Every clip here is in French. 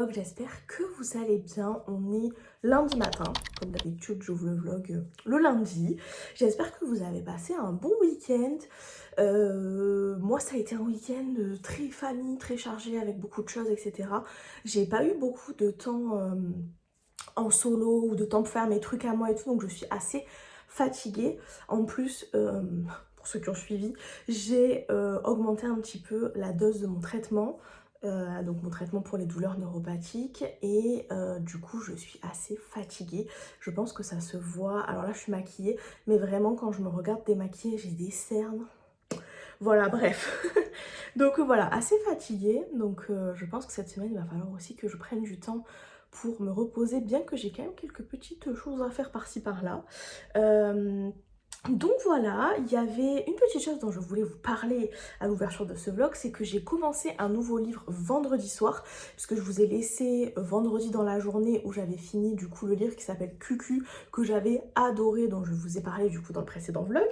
vlog, j'espère que vous allez bien. On est lundi matin, comme d'habitude j'ouvre le vlog le lundi. J'espère que vous avez passé un bon week-end. Moi ça a été un week-end très famille, très chargé avec beaucoup de choses, etc. J'ai pas eu beaucoup de temps en solo ou de temps pour faire mes trucs à moi et tout, donc je suis assez fatiguée. En plus, pour ceux qui ont suivi, j'ai augmenté un petit peu la dose de mon traitement. Donc mon traitement pour les douleurs neuropathiques et du coup je suis assez fatiguée. Je pense que ça se voit. Alors là je suis maquillée, mais vraiment quand je me regarde démaquillée j'ai des cernes. Voilà, bref. Donc voilà, assez fatiguée. Donc je pense que cette semaine il va falloir aussi que je prenne du temps pour me reposer, bien que j'ai quand même quelques petites choses à faire par-ci par-là. Donc voilà, il y avait une petite chose dont je voulais vous parler à l'ouverture de ce vlog, c'est que j'ai commencé un nouveau livre vendredi soir, puisque je vous ai laissé vendredi dans la journée où j'avais fini du coup le livre qui s'appelle QQ, que j'avais adoré, dont je vous ai parlé du coup dans le précédent vlog.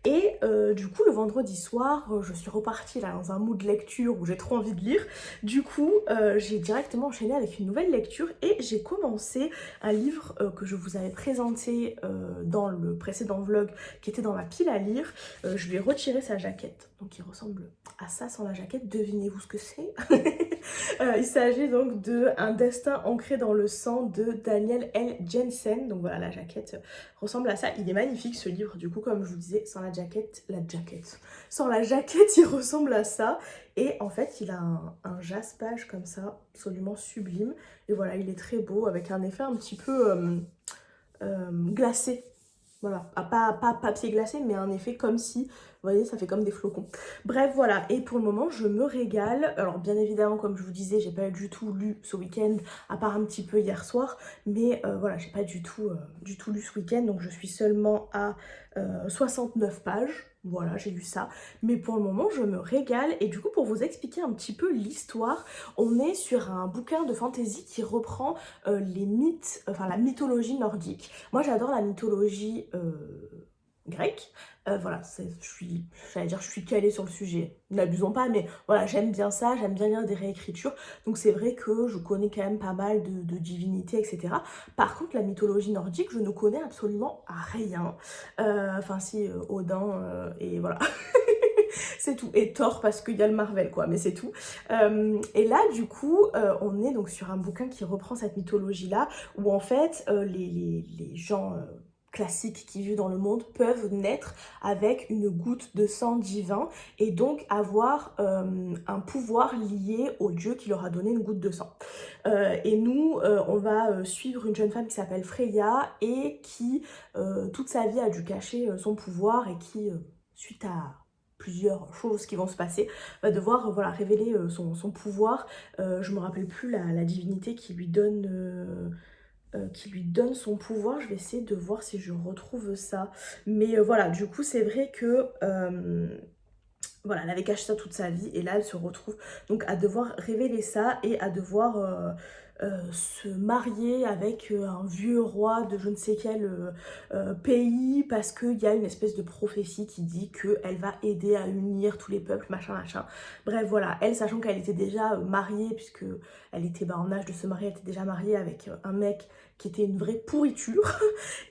Et du coup le vendredi soir, je suis repartie là dans un mood lecture où j'ai trop envie de lire. Du coup j'ai directement enchaîné avec une nouvelle lecture et j'ai commencé un livre que je vous avais présenté dans le précédent vlog, qui était dans ma pile à lire. Je lui ai retiré sa jaquette, donc il ressemble à ça sans la jaquette. Devinez-vous ce que c'est. Il s'agit donc de Un destin ancré dans le sang de Daniel L. Jensen. Donc voilà, la jaquette ressemble à ça. Il est magnifique ce livre, du coup comme je vous disais, sans sans la jaquette il ressemble à ça. Et en fait il a un jaspage comme ça, absolument sublime. Et voilà, il est très beau avec un effet un petit peu glacé. Voilà, pas papier glacé, mais un effet comme si, vous voyez, ça fait comme des flocons. Bref, voilà, et pour le moment, je me régale. Alors, bien évidemment, comme je vous disais, j'ai pas du tout lu ce week-end, à part un petit peu hier soir. Mais voilà, j'ai pas du tout lu ce week-end, donc je suis seulement à 69 pages. Voilà, j'ai lu ça. Mais pour le moment, je me régale. Et du coup, pour vous expliquer un petit peu l'histoire, on est sur un bouquin de fantasy qui reprend les mythes, enfin la mythologie nordique. Moi, j'adore la mythologie grecque. Voilà, je suis calée sur le sujet. N'abusons pas, mais voilà, j'aime bien ça, j'aime bien lire des réécritures. Donc c'est vrai que je connais quand même pas mal de divinités, etc. Par contre, la mythologie nordique, je ne connais absolument rien. Enfin si, Odin, et voilà. C'est tout. Et Thor parce qu'il y a le Marvel quoi, mais c'est tout. Et là du coup, on est donc sur un bouquin qui reprend cette mythologie-là, où en fait les gens classiques qui vivent dans le monde peuvent naître avec une goutte de sang divin et donc avoir un pouvoir lié au dieu qui leur a donné une goutte de sang. Et nous, on va suivre une jeune femme qui s'appelle Freya et qui toute sa vie a dû cacher son pouvoir et qui, suite à plusieurs choses qui vont se passer, va devoir voilà, révéler son pouvoir. Je me rappelle plus la divinité qui lui donne son pouvoir. Je vais essayer de voir si je retrouve ça. Mais voilà, du coup c'est vrai que voilà, elle avait caché ça toute sa vie et là elle se retrouve donc à devoir révéler ça et à devoir se marier avec un vieux roi de je ne sais quel pays, parce qu'il y a une espèce de prophétie qui dit qu'elle va aider à unir tous les peuples, machin machin. Bref voilà, elle, sachant qu'elle était déjà mariée, puisque elle était en âge de se marier, elle était déjà mariée avec un mec qui était une vraie pourriture.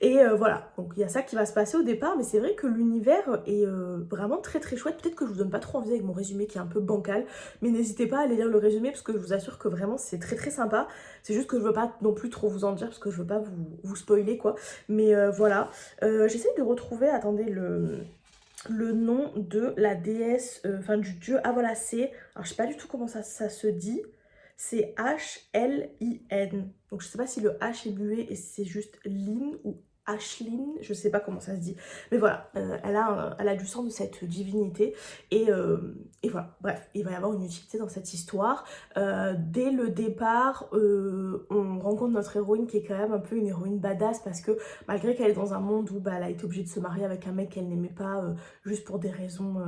Et voilà, donc il y a ça qui va se passer au départ, mais c'est vrai que l'univers est vraiment très très chouette. Peut-être que je vous donne pas trop envie avec mon résumé qui est un peu bancal, mais n'hésitez pas à aller lire le résumé parce que je vous assure que vraiment c'est très très sympa. C'est juste que je veux pas non plus trop vous en dire parce que je veux pas vous spoiler quoi. Mais voilà, j'essaie de retrouver, attendez, le nom de la déesse, enfin du dieu. Ah voilà, c'est, alors je sais pas du tout comment ça se dit. C'est H-L-I-N. Donc je sais pas si le H est muet et c'est juste Lin ou Ashlyn, je sais pas comment ça se dit. Mais voilà, elle a du sang de cette divinité. Et voilà, bref, il va y avoir une utilité dans cette histoire. Dès le départ, on rencontre notre héroïne qui est quand même un peu une héroïne badass, parce que malgré qu'elle est dans un monde où bah, elle a été obligée de se marier avec un mec qu'elle n'aimait pas, juste pour des raisons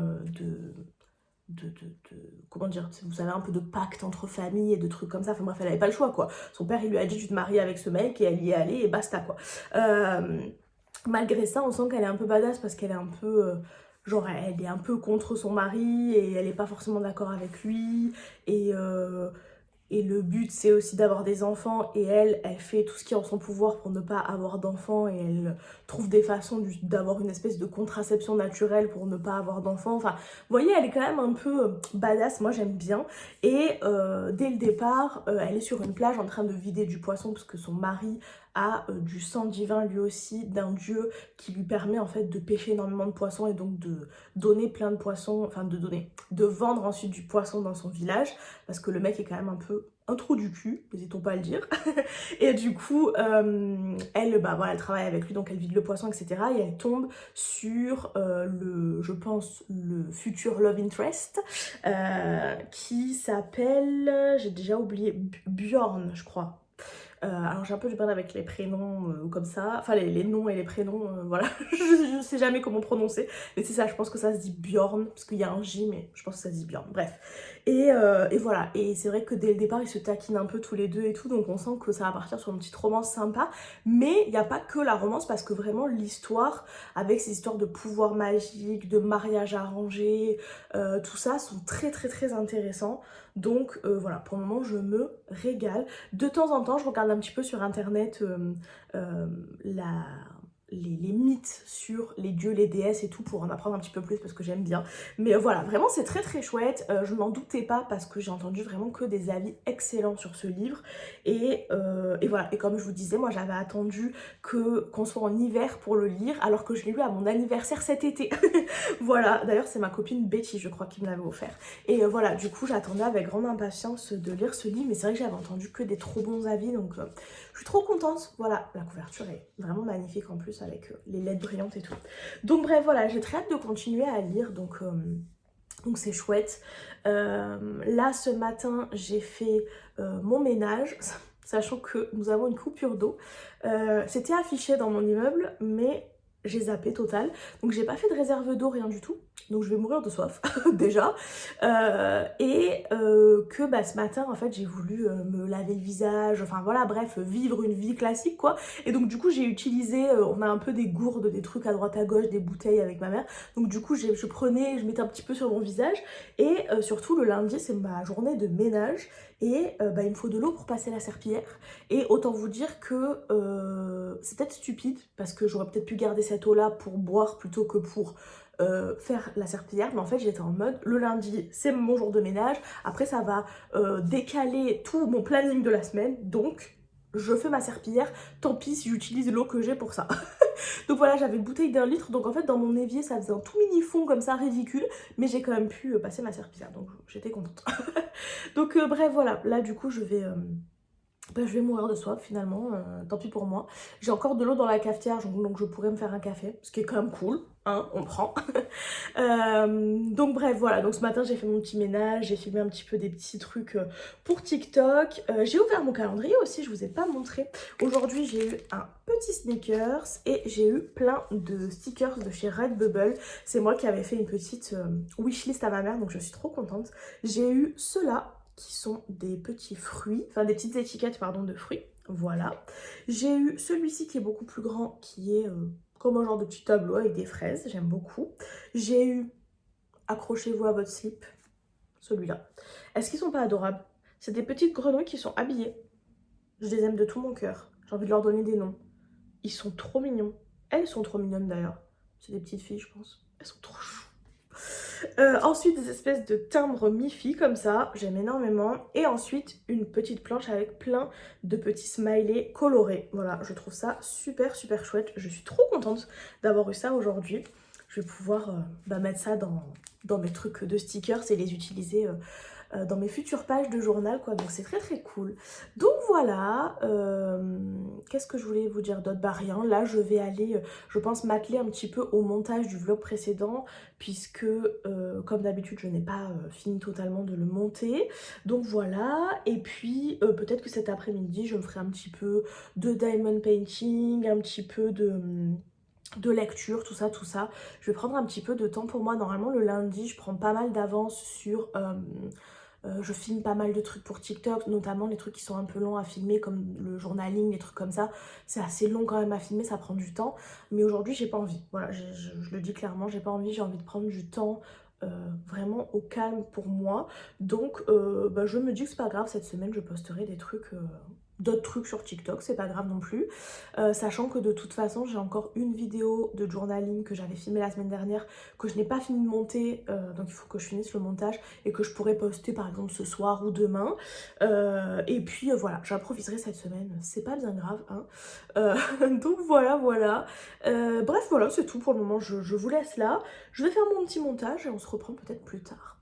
comment dire, vous savez, un peu de pacte entre familles et de trucs comme ça. Enfin bref, elle avait pas le choix quoi. Son père il lui a dit tu te maries avec ce mec et elle y est allée et basta quoi. Malgré ça, on sent qu'elle est un peu badass parce qu'elle est un peu genre elle est un peu contre son mari et elle est pas forcément d'accord avec lui, et Et le but, c'est aussi d'avoir des enfants et elle fait tout ce qui est en son pouvoir pour ne pas avoir d'enfants et elle trouve des façons d'avoir une espèce de contraception naturelle pour ne pas avoir d'enfants. Enfin, vous voyez, elle est quand même un peu badass, moi j'aime bien. Et dès le départ, elle est sur une plage en train de vider du poisson parce que son mari a du sang divin lui aussi d'un dieu qui lui permet en fait de pêcher énormément de poissons et donc de donner plein de poissons, enfin de vendre ensuite du poisson dans son village parce que le mec est quand même un peu un trou du cul, n'hésitons pas à le dire. Et du coup, elle, bah, voilà, elle travaille avec lui, donc elle vide le poisson, etc. Et elle tombe sur je pense, le futur love interest, qui s'appelle, j'ai déjà oublié, Bjorn, je crois. Alors j'ai un peu du mal avec les prénoms comme ça, enfin les noms et les prénoms, voilà, je sais jamais comment prononcer, mais c'est ça, je pense que ça se dit Bjorn, parce qu'il y a un J, mais je pense que ça se dit Bjorn, bref. Et voilà, et c'est vrai que dès le départ, ils se taquinent un peu tous les deux et tout, donc on sent que ça va partir sur une petite romance sympa, mais il n'y a pas que la romance, parce que vraiment l'histoire, avec ces histoires de pouvoir magique, de mariage arrangé, tout ça, sont très très très intéressants, donc voilà, pour le moment, je me régale. De temps en temps, je regarde un petit peu sur internet euh, la, les mythes sur les dieux, les déesses et tout pour en apprendre un petit peu plus parce que j'aime bien. Mais voilà, vraiment c'est très très chouette. Je n'en doutais pas parce que j'ai entendu vraiment que des avis excellents sur ce livre. Et voilà, et comme je vous disais, moi j'avais attendu qu'on soit en hiver pour le lire alors que je l'ai lu à mon anniversaire cet été. Voilà, d'ailleurs c'est ma copine Betty je crois qui me l'avait offert. Et voilà, du coup j'attendais avec grande impatience de lire ce livre, mais c'est vrai que j'avais entendu que des trop bons avis, donc je suis trop contente. Voilà, la couverture est vraiment magnifique en plus avec les lettres brillantes et tout. Donc bref, voilà, j'ai très hâte de continuer à lire, donc c'est chouette. Là ce matin j'ai fait mon ménage, sachant que nous avons une coupure d'eau. C'était affiché dans mon immeuble, mais j'ai zappé total. Donc j'ai pas fait de réserve d'eau, rien du tout. Donc je vais mourir de soif déjà. Que bah, ce matin en fait j'ai voulu me laver le visage, enfin voilà, bref, vivre une vie classique quoi. Et donc du coup j'ai utilisé, on a un peu des gourdes, des trucs à droite à gauche, des bouteilles avec ma mère. Donc du coup je mettais un petit peu sur mon visage. Et surtout le lundi c'est ma journée de ménage. Et bah, il me faut de l'eau pour passer la serpillière. Et autant vous dire que c'est peut-être stupide, parce que j'aurais peut-être pu garder cette eau-là pour boire plutôt que pour faire la serpillière. Mais en fait, j'étais en mode, le lundi, c'est mon jour de ménage. Après, ça va décaler tout mon planning de la semaine. Donc, je fais ma serpillière. Tant pis si j'utilise l'eau que j'ai pour ça. Donc voilà, j'avais une bouteille d'1 litre. Donc en fait, dans mon évier, ça faisait un tout mini fond comme ça, ridicule. Mais j'ai quand même pu passer ma serpillière. Donc j'étais contente. Donc bref, voilà. Là, du coup, bah, je vais mourir de soif finalement, tant pis pour moi. J'ai encore de l'eau dans la cafetière, donc je pourrais me faire un café, ce qui est quand même cool, hein, on prend. Donc bref, voilà, donc ce matin j'ai fait mon petit ménage, j'ai filmé un petit peu des petits trucs pour TikTok. J'ai ouvert mon calendrier aussi, je vous ai pas montré. Aujourd'hui j'ai eu un petit sneakers et j'ai eu plein de stickers de chez Redbubble. C'est moi qui avais fait une petite wishlist à ma mère, donc je suis trop contente. J'ai eu ceux-là, qui sont des petits fruits, enfin des petites étiquettes pardon de fruits, voilà. J'ai eu celui-ci qui est beaucoup plus grand, qui est comme un genre de petit tableau avec des fraises, j'aime beaucoup. J'ai eu, accrochez-vous à votre slip, celui-là. Est-ce qu'ils sont pas adorables? C'est des petites grenouilles qui sont habillées. Je les aime de tout mon cœur, j'ai envie de leur donner des noms. Ils sont trop mignons, elles sont trop mignonnes d'ailleurs. C'est des petites filles je pense, elles sont trop choues. Ensuite des espèces de timbres mi-fi comme ça, j'aime énormément. Et ensuite une petite planche avec plein de petits smileys colorés. Voilà, je trouve ça super super chouette. Je suis trop contente d'avoir eu ça aujourd'hui. Je vais pouvoir mettre ça dans mes trucs de stickers et les utiliser dans mes futures pages de journal quoi, donc c'est très très cool. Donc voilà, qu'est-ce que je voulais vous dire d'autre? Bah rien, là je vais aller, je pense m'atteler un petit peu au montage du vlog précédent, puisque comme d'habitude je n'ai pas fini totalement de le monter, donc voilà. Et puis peut-être que cet après-midi je me ferai un petit peu de diamond painting, un petit peu de lecture, tout ça, tout ça. Je vais prendre un petit peu de temps pour moi. Normalement le lundi je prends pas mal d'avance sur je filme pas mal de trucs pour TikTok, notamment les trucs qui sont un peu longs à filmer comme le journaling, les trucs comme ça. C'est assez long quand même à filmer, ça prend du temps. Mais aujourd'hui j'ai pas envie, voilà, je le dis clairement, j'ai pas envie, j'ai envie de prendre du temps vraiment au calme pour moi. Donc bah, je me dis que c'est pas grave, cette semaine je posterai des trucs, d'autres trucs sur TikTok, c'est pas grave non plus. Sachant que de toute façon j'ai encore une vidéo de journaling que j'avais filmée la semaine dernière que je n'ai pas fini de monter, donc il faut que je finisse le montage et que je pourrais poster par exemple ce soir ou demain. Et puis voilà, j'improviserai cette semaine, c'est pas bien grave hein. Donc voilà voilà. Bref voilà, c'est tout pour le moment, je vous laisse là. Je vais faire mon petit montage et on se reprend peut-être plus tard.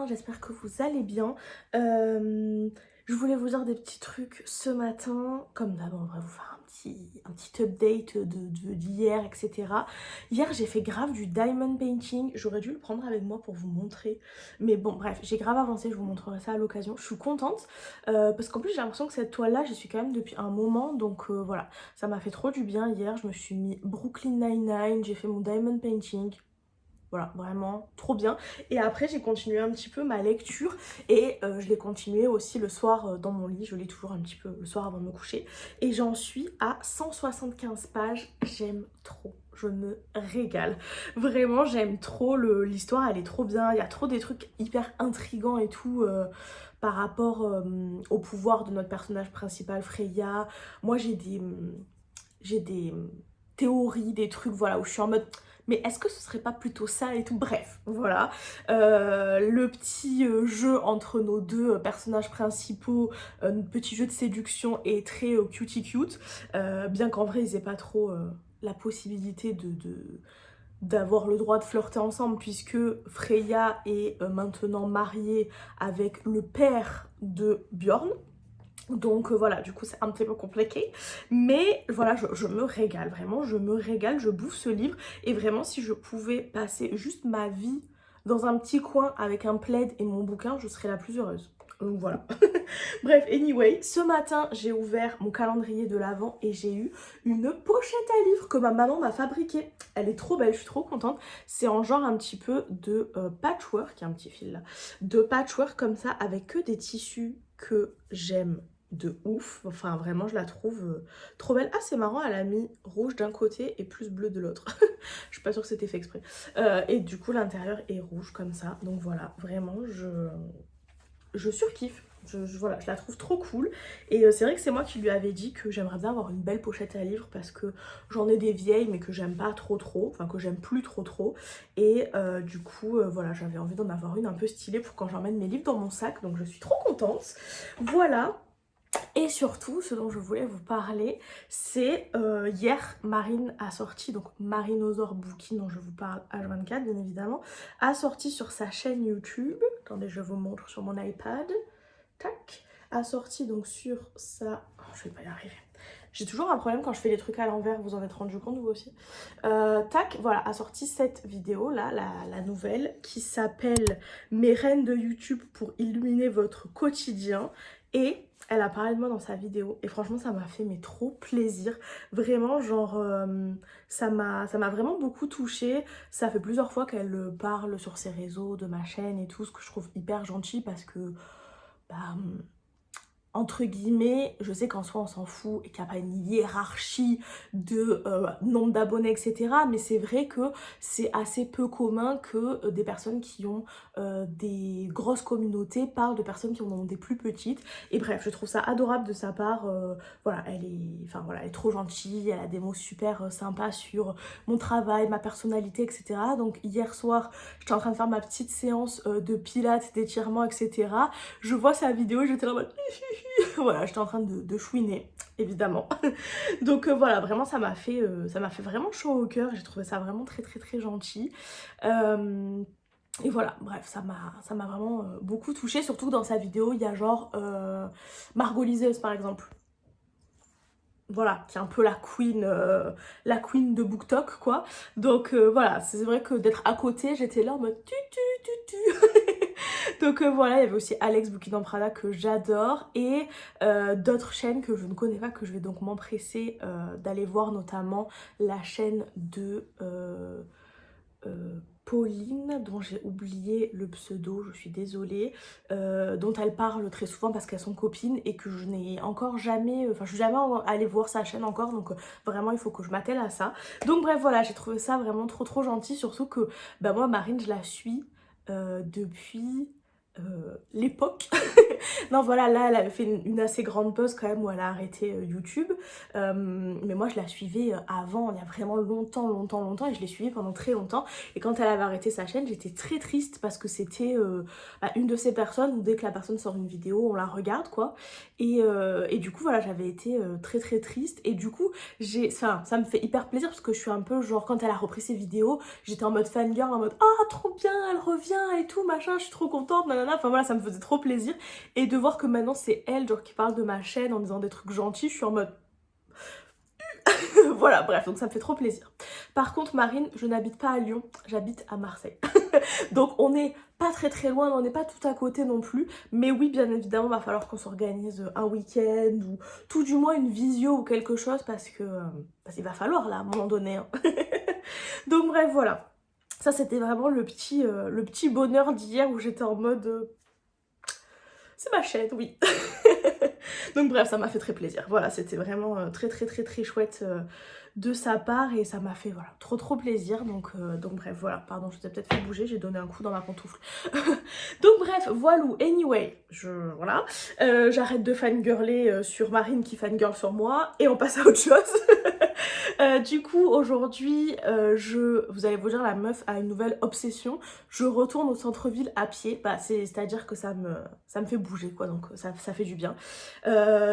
J'espère que vous allez bien. Je voulais vous dire des petits trucs ce matin. Comme d'hab, on va vous faire un petit update d'hier, etc. Hier, j'ai fait grave du diamond painting. J'aurais dû le prendre avec moi pour vous montrer. Mais bon, bref, j'ai grave avancé. Je vous montrerai ça à l'occasion. Je suis contente parce qu'en plus, j'ai l'impression que cette toile-là, j'y suis quand même depuis un moment. Donc voilà, ça m'a fait trop du bien. Hier, je me suis mis Brooklyn Nine-Nine. J'ai fait mon diamond painting. Voilà, vraiment trop bien. Et après, j'ai continué un petit peu ma lecture et je l'ai continué aussi le soir dans mon lit. Je lis toujours un petit peu le soir avant de me coucher. Et j'en suis à 175 pages. J'aime trop. Je me régale. Vraiment, j'aime trop l'histoire. Elle est trop bien. Il y a trop des trucs hyper intrigants et tout par rapport au pouvoir de notre personnage principal, Freya. Moi, j'ai des théories, des trucs, voilà, où je suis en mode... Mais est-ce que ce serait pas plutôt ça et tout? Bref, voilà. Le petit jeu entre nos deux personnages principaux, notre petit jeu de séduction est très cutie cute. Bien qu'en vrai, ils aient pas trop la possibilité d'avoir le droit de flirter ensemble puisque Freya est maintenant mariée avec le père de Bjorn. Donc voilà, du coup c'est un petit peu compliqué, mais voilà, je me régale, vraiment, je me régale, je bouffe ce livre, et vraiment si je pouvais passer juste ma vie dans un petit coin avec un plaid et mon bouquin, je serais la plus heureuse. Donc voilà. Bref, anyway, ce matin, j'ai ouvert mon calendrier de l'Avent et j'ai eu une pochette à livres que ma maman m'a fabriquée. Elle est trop belle, je suis trop contente. C'est en genre un petit peu de patchwork, il y a un petit fil là, de patchwork comme ça, avec que des tissus que j'aime de ouf. Enfin, vraiment, je la trouve trop belle. Ah, c'est marrant, elle a mis rouge d'un côté et plus bleu de l'autre. Je suis pas sûre que c'était fait exprès. Et du coup, l'intérieur est rouge comme ça. Donc voilà, vraiment, je surkiffe. Voilà, je la trouve trop cool. Et c'est vrai que c'est moi qui lui avais dit que j'aimerais bien avoir une belle pochette à livres parce que j'en ai des vieilles mais que j'aime pas trop, enfin que j'aime plus trop. Et du coup, voilà, j'avais envie d'en avoir une un peu stylée pour quand j'emmène mes livres dans mon sac. Donc je suis trop contente. Voilà. Et surtout, ce dont je voulais vous parler, c'est hier, Marine a sorti, donc Marinosaur Bookie, dont je vous parle H24 bien évidemment, a sorti sur sa chaîne YouTube, attendez je vous montre sur mon iPad, tac, a sorti donc sur sa... Oh, je vais pas y arriver. J'ai toujours un problème quand je fais les trucs à l'envers, vous en êtes rendu compte vous aussi. Tac, voilà, a sorti cette vidéo là, la nouvelle, qui s'appelle Mes reines de YouTube pour illuminer votre quotidien. Et elle a parlé de moi dans sa vidéo et franchement ça m'a fait mais trop plaisir. Vraiment genre ça m'a vraiment beaucoup touchée. Ça fait plusieurs fois qu'elle parle sur ses réseaux de ma chaîne et tout, ce que je trouve hyper gentil parce que bah, entre guillemets, je sais qu'en soi on s'en fout et qu'il n'y a pas une hiérarchie de nombre d'abonnés etc. Mais c'est vrai que c'est assez peu commun que des personnes qui ont des grosses communautés parlent de personnes qui en ont des plus petites. Et bref, je trouve ça adorable de sa part. Voilà, elle est trop gentille, elle a des mots super sympas sur mon travail, ma personnalité etc. Donc hier soir, j'étais en train de faire ma petite séance de pilates, d'étirement etc. Je vois sa vidéo et j'étais là en mode... Voilà, j'étais en train de chouiner, évidemment. Donc voilà, vraiment ça m'a fait vraiment chaud au cœur. J'ai trouvé ça vraiment très gentil. Et voilà, bref, ça m'a vraiment beaucoup touchée, surtout que dans sa vidéo, il y a genre Margot Liseuse par exemple. Voilà, qui est un peu la queen de BookTok, quoi. Donc voilà, c'est vrai que d'être à côté, j'étais là en mode tu. Donc voilà, il y avait aussi Alex Bouquin Prada que j'adore et d'autres chaînes que je ne connais pas, que je vais donc m'empresser d'aller voir, notamment la chaîne de Pauline, dont j'ai oublié le pseudo, je suis désolée, dont elle parle très souvent parce qu'elles sont copines et que je n'ai encore jamais, enfin je suis jamais allée voir sa chaîne encore, donc vraiment il faut que je m'attelle à ça. Donc bref voilà, j'ai trouvé ça vraiment trop gentil, surtout que bah moi Marine je la suis depuis l'époque. Non voilà, là elle avait fait une assez grande pause quand même où elle a arrêté YouTube, mais moi je la suivais avant, il y a vraiment longtemps et je l'ai suivie pendant très longtemps. Et quand elle avait arrêté sa chaîne, j'étais très triste parce que c'était une de ces personnes où dès que la personne sort une vidéo, on la regarde quoi. Et du coup voilà, j'avais été très triste. Et du coup, enfin, ça me fait hyper plaisir parce que je suis un peu genre, quand elle a repris ses vidéos, j'étais en mode fangirl, en mode ah trop bien, elle revient et tout machin, je suis trop contente, nanana. Enfin voilà, ça me faisait trop plaisir. Et de voir que maintenant c'est elle genre qui parle de ma chaîne en disant des trucs gentils, je suis en mode voilà, bref, donc ça me fait trop plaisir. Par contre, Marine, je n'habite pas à Lyon, j'habite à Marseille. Donc on n'est pas très loin, on n'est pas tout à côté non plus. Mais oui, bien évidemment, va falloir qu'on s'organise un week-end ou tout du moins une visio ou quelque chose parce que il va falloir là à un moment donné, hein. Donc bref, voilà. Ça, c'était vraiment le petit bonheur d'hier où j'étais en mode c'est ma chaîne, oui. Donc bref, ça m'a fait très plaisir. Voilà, c'était vraiment très chouette de sa part et ça m'a fait voilà, trop plaisir. Donc bref, voilà, pardon, je t'ai peut-être fait bouger, j'ai donné un coup dans ma pantoufle. Donc bref, voilà, anyway, voilà, j'arrête de fangirler sur Marine qui fangirl sur moi et on passe à autre chose. Du coup, aujourd'hui, vous allez vous dire, la meuf a une nouvelle obsession. Je retourne au centre-ville à pied. Bah, c'est-à-dire que ça me fait bouger, quoi. Donc, ça fait du bien.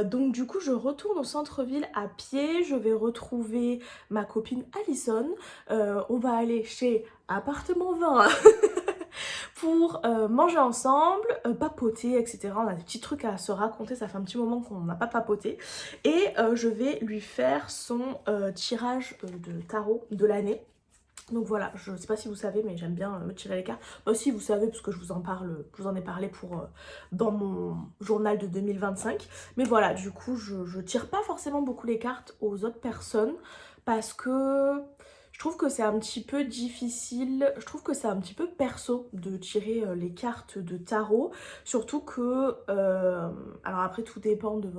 Donc, du coup, je retourne au centre-ville à pied. Je vais retrouver ma copine Alison. On va aller chez Appartement 20 pour manger ensemble, papoter, etc. On a des petits trucs à se raconter, ça fait un petit moment qu'on n'a pas papoté. Et je vais lui faire son tirage de tarot de l'année. Donc voilà, je sais pas si vous savez, mais j'aime bien me tirer les cartes. Moi aussi, vous savez, parce que je vous en ai parlé dans mon journal de 2025. Mais voilà, du coup, je tire pas forcément beaucoup les cartes aux autres personnes parce que je trouve que c'est un petit peu difficile, je trouve que c'est un petit peu perso de tirer les cartes de tarot. Surtout que, alors après, tout dépend de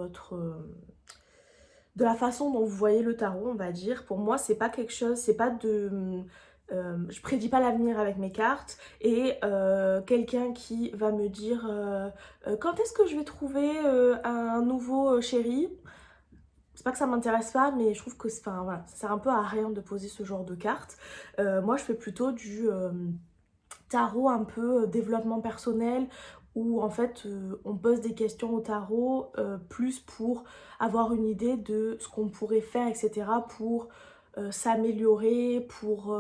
de la façon dont vous voyez le tarot, on va dire. Pour moi, c'est pas quelque chose, c'est pas de... je prédis pas l'avenir avec mes cartes et quelqu'un qui va me dire quand est-ce que je vais trouver un nouveau chéri. C'est pas que ça m'intéresse pas, mais je trouve que enfin, voilà, ça sert un peu à rien de poser ce genre de cartes. Moi, je fais plutôt du tarot un peu développement personnel où en fait on pose des questions au tarot plus pour avoir une idée de ce qu'on pourrait faire, etc. pour s'améliorer, pour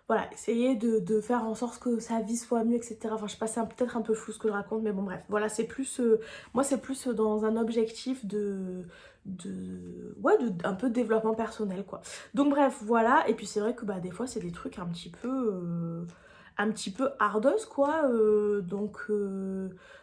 voilà, essayer de faire en sorte que sa vie soit mieux, etc. Enfin, je sais pas, c'est peut-être un peu flou ce que je raconte, mais bon, bref. Voilà, c'est plus... moi, c'est plus dans un objectif ouais, un peu de développement personnel, quoi. Donc, bref, voilà. Et puis, c'est vrai que, bah, des fois, c'est des trucs un petit peu hardos, quoi.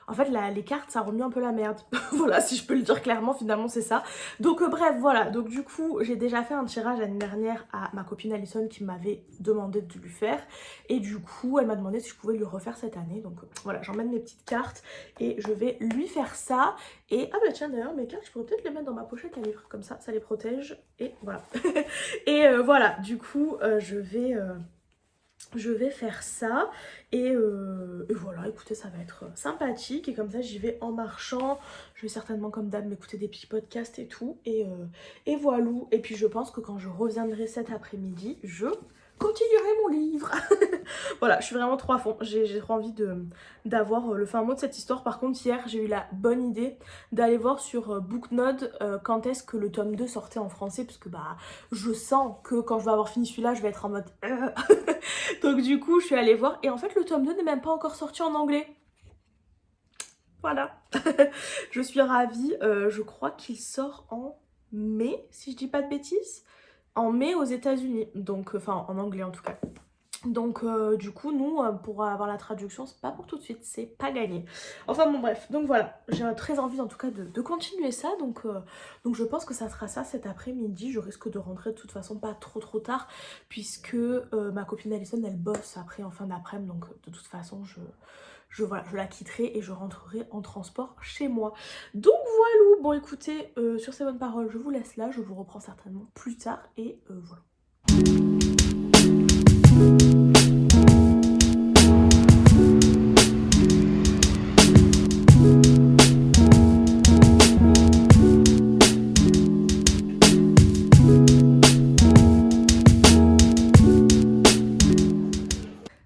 En fait, les cartes, ça remet un peu la merde. Voilà, si je peux le dire clairement, finalement, c'est ça. Donc bref, voilà. Donc du coup, j'ai déjà fait un tirage l'année dernière à ma copine Alison qui m'avait demandé de lui faire. Et du coup, elle m'a demandé si je pouvais lui refaire cette année. Donc voilà, j'emmène mes petites cartes et je vais lui faire ça. Et ah bah tiens, d'ailleurs, mes cartes, je pourrais peut-être les mettre dans ma pochette à livres. Comme ça les protège. Et voilà. Et voilà, du coup, je vais faire ça et voilà, écoutez, ça va être sympathique et comme ça j'y vais en marchant. Je vais certainement comme d'hab m'écouter des petits podcasts et tout et voilà. Et puis je pense que quand je reviendrai cet après-midi, je continuerai mon livre. Voilà, je suis vraiment trop à fond. J'ai trop envie d'avoir le fin mot de cette histoire. Par contre, hier, j'ai eu la bonne idée d'aller voir sur Booknode quand est-ce que le tome 2 sortait en français. Parce que bah, je sens que quand je vais avoir fini celui-là, je vais être en mode... Donc du coup, je suis allée voir. Et en fait, le tome 2 n'est même pas encore sorti en anglais. Voilà. Je suis ravie. Je crois qu'il sort en mai, si je dis pas de bêtises. En mai aux États-Unis. Donc, enfin, en anglais en tout cas. Donc du coup nous pour avoir la traduction c'est pas pour tout de suite, c'est pas gagné. Enfin bon bref, donc voilà, j'ai très envie en tout cas de continuer ça, donc je pense que ça sera ça cet après-midi. Je risque de rentrer de toute façon pas trop tard puisque ma copine Alison elle bosse après en fin d'après-midi, donc de toute façon voilà, je la quitterai et je rentrerai en transport chez moi. Donc voilà, bon écoutez, sur ces bonnes paroles je vous laisse là, je vous reprends certainement plus tard et voilà.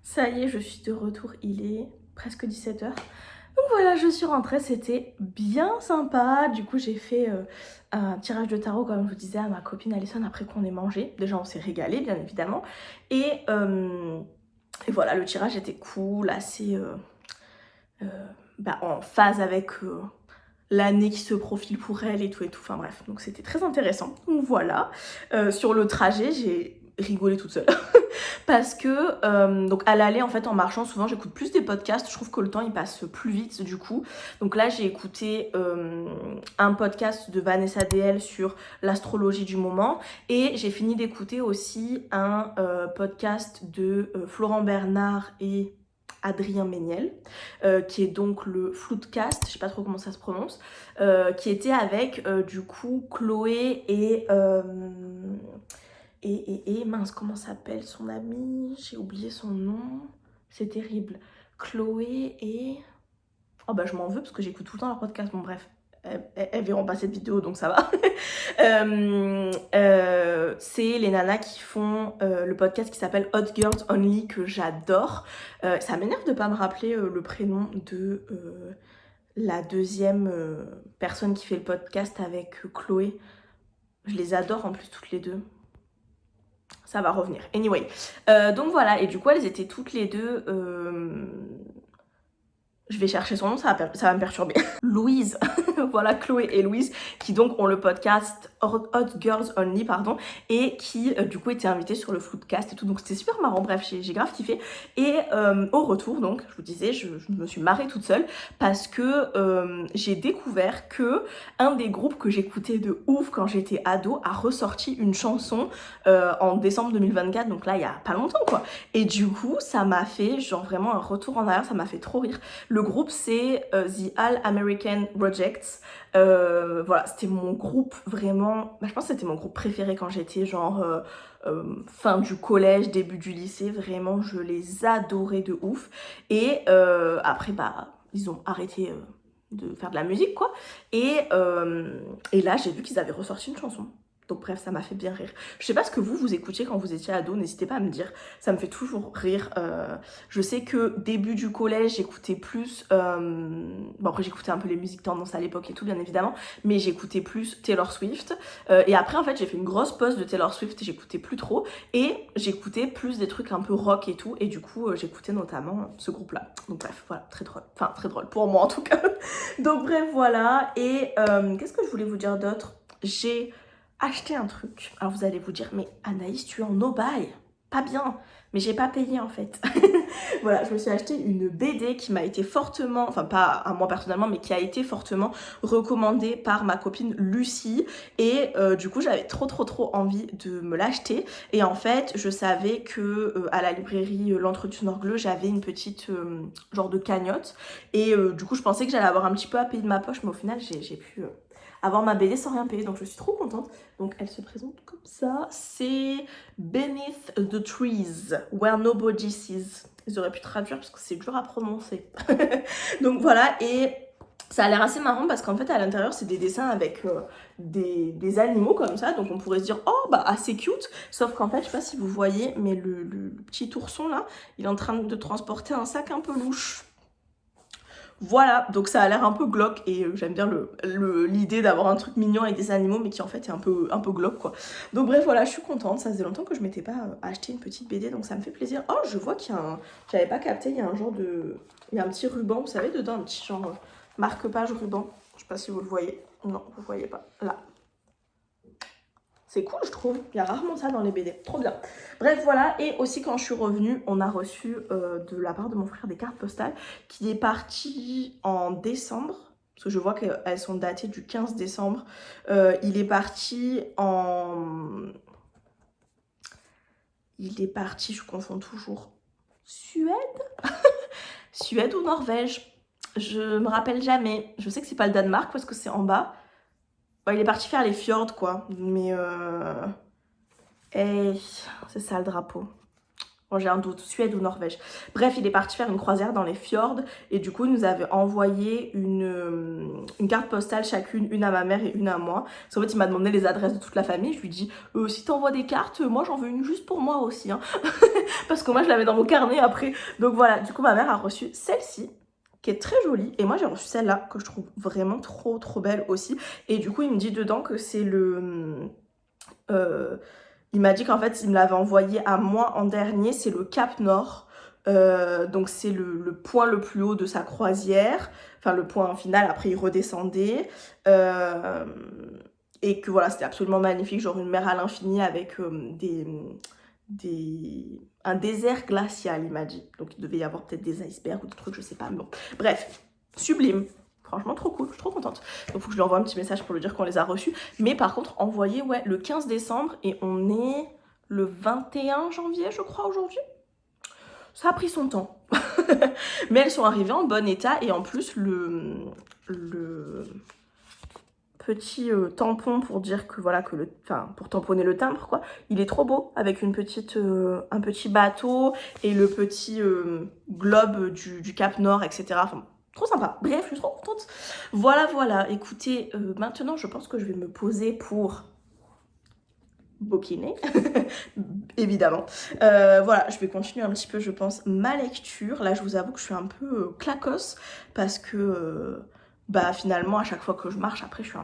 Ça y est, je suis de retour, il est presque 17h. Donc voilà, je suis rentrée, c'était bien sympa. Du coup, j'ai fait un tirage de tarot, comme je vous disais, à ma copine Alison après qu'on ait mangé. Déjà, on s'est régalé, bien évidemment. Et voilà, le tirage était cool, assez en phase avec l'année qui se profile pour elle et tout. Enfin bref, donc c'était très intéressant. Donc voilà, sur le trajet, j'ai rigolé toute seule. Parce que donc à l'aller en fait en marchant souvent j'écoute plus des podcasts, je trouve que le temps il passe plus vite du coup. Donc là j'ai écouté un podcast de Vanessa DL sur l'astrologie du moment et j'ai fini d'écouter aussi un podcast de Florent Bernard et Adrien Méniel, qui est donc le Floodcast, je sais pas trop comment ça se prononce, qui était avec du coup Chloé et mince, comment s'appelle son amie? J'ai oublié son nom. C'est terrible. Chloé et... Oh bah je m'en veux parce que j'écoute tout le temps leur podcast. Bon bref, elles verront pas cette vidéo donc ça va. C'est les nanas qui font le podcast qui s'appelle Hot Girls Only que j'adore. Ça m'énerve de pas me rappeler le prénom de la deuxième personne qui fait le podcast avec Chloé. Je les adore en plus toutes les deux. Ça va revenir. Anyway. Donc voilà. Et du coup, elles étaient toutes les deux... Je vais chercher son nom, ça va me perturber. Louise. Voilà, Chloé et Louise, qui donc ont le podcast Hot Girls Only, pardon, et qui du coup étaient invitées sur le Floodcast et tout. Donc c'était super marrant. Bref, j'ai grave kiffé. Et au retour, donc, je vous disais, je me suis marrée toute seule parce que j'ai découvert que un des groupes que j'écoutais de ouf quand j'étais ado a ressorti une chanson en décembre 2024, donc là il y a pas longtemps quoi. Et du coup ça m'a fait genre vraiment un retour en arrière, ça m'a fait trop rire. Le groupe c'est The All American Rejects. Voilà, c'était mon groupe vraiment, je pense que c'était mon groupe préféré quand j'étais genre fin du collège, début du lycée. Vraiment je les adorais de ouf. Et après bah ils ont arrêté de faire de la musique quoi. Et là j'ai vu qu'ils avaient ressorti une chanson. Donc bref, ça m'a fait bien rire. Je sais pas ce que vous écoutiez quand vous étiez ado, n'hésitez pas à me dire. Ça me fait toujours rire. Je sais que début du collège, j'écoutais plus... Bon après, j'écoutais un peu les musiques tendances à l'époque et tout, bien évidemment. Mais j'écoutais plus Taylor Swift. Et après, en fait, j'ai fait une grosse pause de Taylor Swift et j'écoutais plus trop. Et j'écoutais plus des trucs un peu rock et tout. Et du coup, j'écoutais notamment ce groupe-là. Donc bref, voilà, très drôle. Enfin, très drôle, pour moi en tout cas. Donc bref, voilà. Et qu'est-ce que je voulais vous dire d'autre? J'ai acheté un truc. Alors vous allez vous dire, mais Anaïs, tu es en no-buy. Pas bien. Mais j'ai pas payé en fait. Voilà, je me suis acheté une BD qui m'a été fortement, enfin pas à moi personnellement, mais qui a été fortement recommandée par ma copine Lucie. Et du coup, j'avais trop envie de me l'acheter. Et en fait, je savais que à la librairie L'Entretien Orgleux, j'avais une petite genre de cagnotte. Et du coup, je pensais que j'allais avoir un petit peu à payer de ma poche, mais au final, j'ai pu... avoir ma BD sans rien payer, donc je suis trop contente. Donc elle se présente comme ça, c'est Beneath the Trees, Where Nobody Sees. Ils auraient pu traduire parce que c'est dur à prononcer. Donc voilà, et Ça a l'air assez marrant parce qu'en fait à l'intérieur c'est des dessins avec des animaux comme ça, donc on pourrait se dire oh bah assez cute, sauf qu'en fait je sais pas si vous voyez mais le petit ourson là il est en train de transporter un sac un peu louche. Voilà, donc ça a l'air un peu glauque et j'aime bien l'idée d'avoir un truc mignon avec des animaux mais qui en fait est un peu glauque quoi. Donc bref voilà, je suis contente, ça faisait longtemps que je m'étais pas acheté une petite BD donc ça me fait plaisir. Oh je vois qu'il y a un, j'avais pas capté, il y a un genre de, il y a un petit ruban, vous savez dedans, un petit genre marque-page ruban, je sais pas si vous le voyez, non vous voyez pas, là. C'est cool, je trouve. Il y a rarement ça dans les BD. Trop bien. Bref, voilà. Et aussi, quand je suis revenue, on a reçu de la part de mon frère des cartes postales qui est parti en décembre. Parce que je vois qu'elles sont datées du 15 décembre. Il est parti en... Il est parti, je confonds toujours. Suède Suède ou Norvège? Je me rappelle jamais. Je sais que c'est pas le Danemark parce que c'est en bas. Bon, il est parti faire les fjords, quoi. Mais hey, c'est ça le drapeau. Bon, j'ai un doute, Suède ou Norvège. Bref, il est parti faire une croisière dans les fjords et du coup, il nous avait envoyé une carte postale chacune, une à ma mère et une à moi. Parce qu'en fait, il m'a demandé les adresses de toute la famille. Je lui dis, si t'envoies des cartes, moi j'en veux une juste pour moi aussi. Hein. Parce que moi, je la mets dans mon carnet après. Donc voilà, du coup, ma mère a reçu celle-ci qui est très jolie. Et moi, j'ai reçu celle-là que je trouve vraiment trop belle aussi. Et du coup, il me dit dedans que c'est le... il m'a dit qu'en fait, il me l'avait envoyé à moi en dernier, c'est le Cap Nord. Donc c'est le point le plus haut de sa croisière, enfin le point final, après il redescendait. Et que voilà, c'était absolument magnifique, genre une mer à l'infini avec un désert glacial, il m'a dit. Donc il devait y avoir peut-être des icebergs ou des trucs, je sais pas, mais bon. Bref, sublime. Franchement, trop cool, je suis trop contente. Donc, il faut que je lui envoie un petit message pour lui dire qu'on les a reçus. Mais par contre, envoyé, ouais, le 15 décembre et on est le 21 janvier, je crois, aujourd'hui. Ça a pris son temps. Mais elles sont arrivées en bon état et en plus, le petit tampon pour dire que voilà, enfin, pour tamponner le timbre, quoi, il est trop beau avec une petite, un petit bateau et le petit globe du Cap Nord, etc. Enfin, trop sympa. Bref, je suis trop contente. Voilà, voilà. Écoutez, maintenant, je pense que je vais me poser pour bouquiner, évidemment. Voilà, je vais continuer un petit peu, je pense, ma lecture. Là, je vous avoue que je suis un peu claquos parce que... bah finalement à chaque fois que je marche après je suis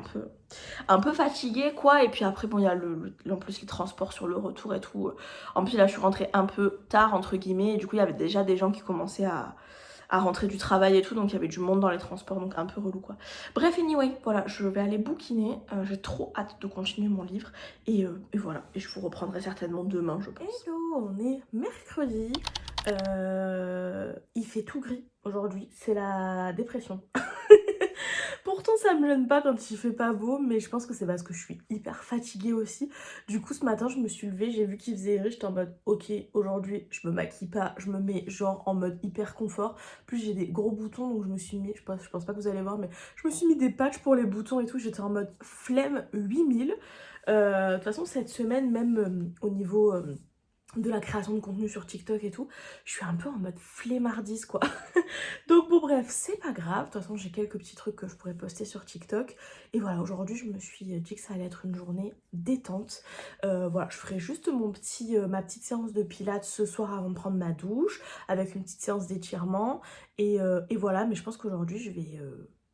un peu fatiguée quoi et puis après bon il y a en plus les transports sur le retour et tout. En plus là je suis rentrée un peu tard entre guillemets et du coup il y avait déjà des gens qui commençaient à rentrer du travail et tout, donc il y avait du monde dans les transports, donc un peu relou quoi. Bref, anyway, voilà, je vais aller bouquiner, j'ai trop hâte de continuer mon livre, et voilà, et je vous reprendrai certainement demain, je pense. Hello, on est mercredi, il fait tout gris aujourd'hui, c'est la dépression. Pourtant ça me gêne pas quand il fait pas beau, mais je pense que c'est parce que je suis hyper fatiguée aussi. Du coup ce matin je me suis levée, j'ai vu qu'il faisait gris, j'étais en mode ok aujourd'hui je me maquille pas, je me mets genre en mode hyper confort. Plus j'ai des gros boutons donc je me suis mis, je pense pas que vous allez voir, mais je me suis mis des patchs pour les boutons et tout, j'étais en mode flemme 8000. De toute façon cette semaine même au niveau... de la création de contenu sur TikTok et tout, je suis un peu en mode flemmardise quoi. Donc bon bref, c'est pas grave, de toute façon j'ai quelques petits trucs que je pourrais poster sur TikTok. Et voilà, aujourd'hui je me suis dit que ça allait être une journée détente. Voilà, je ferai juste ma petite séance de pilates ce soir avant de prendre ma douche, avec une petite séance d'étirement. Et voilà, mais je pense qu'aujourd'hui je vais...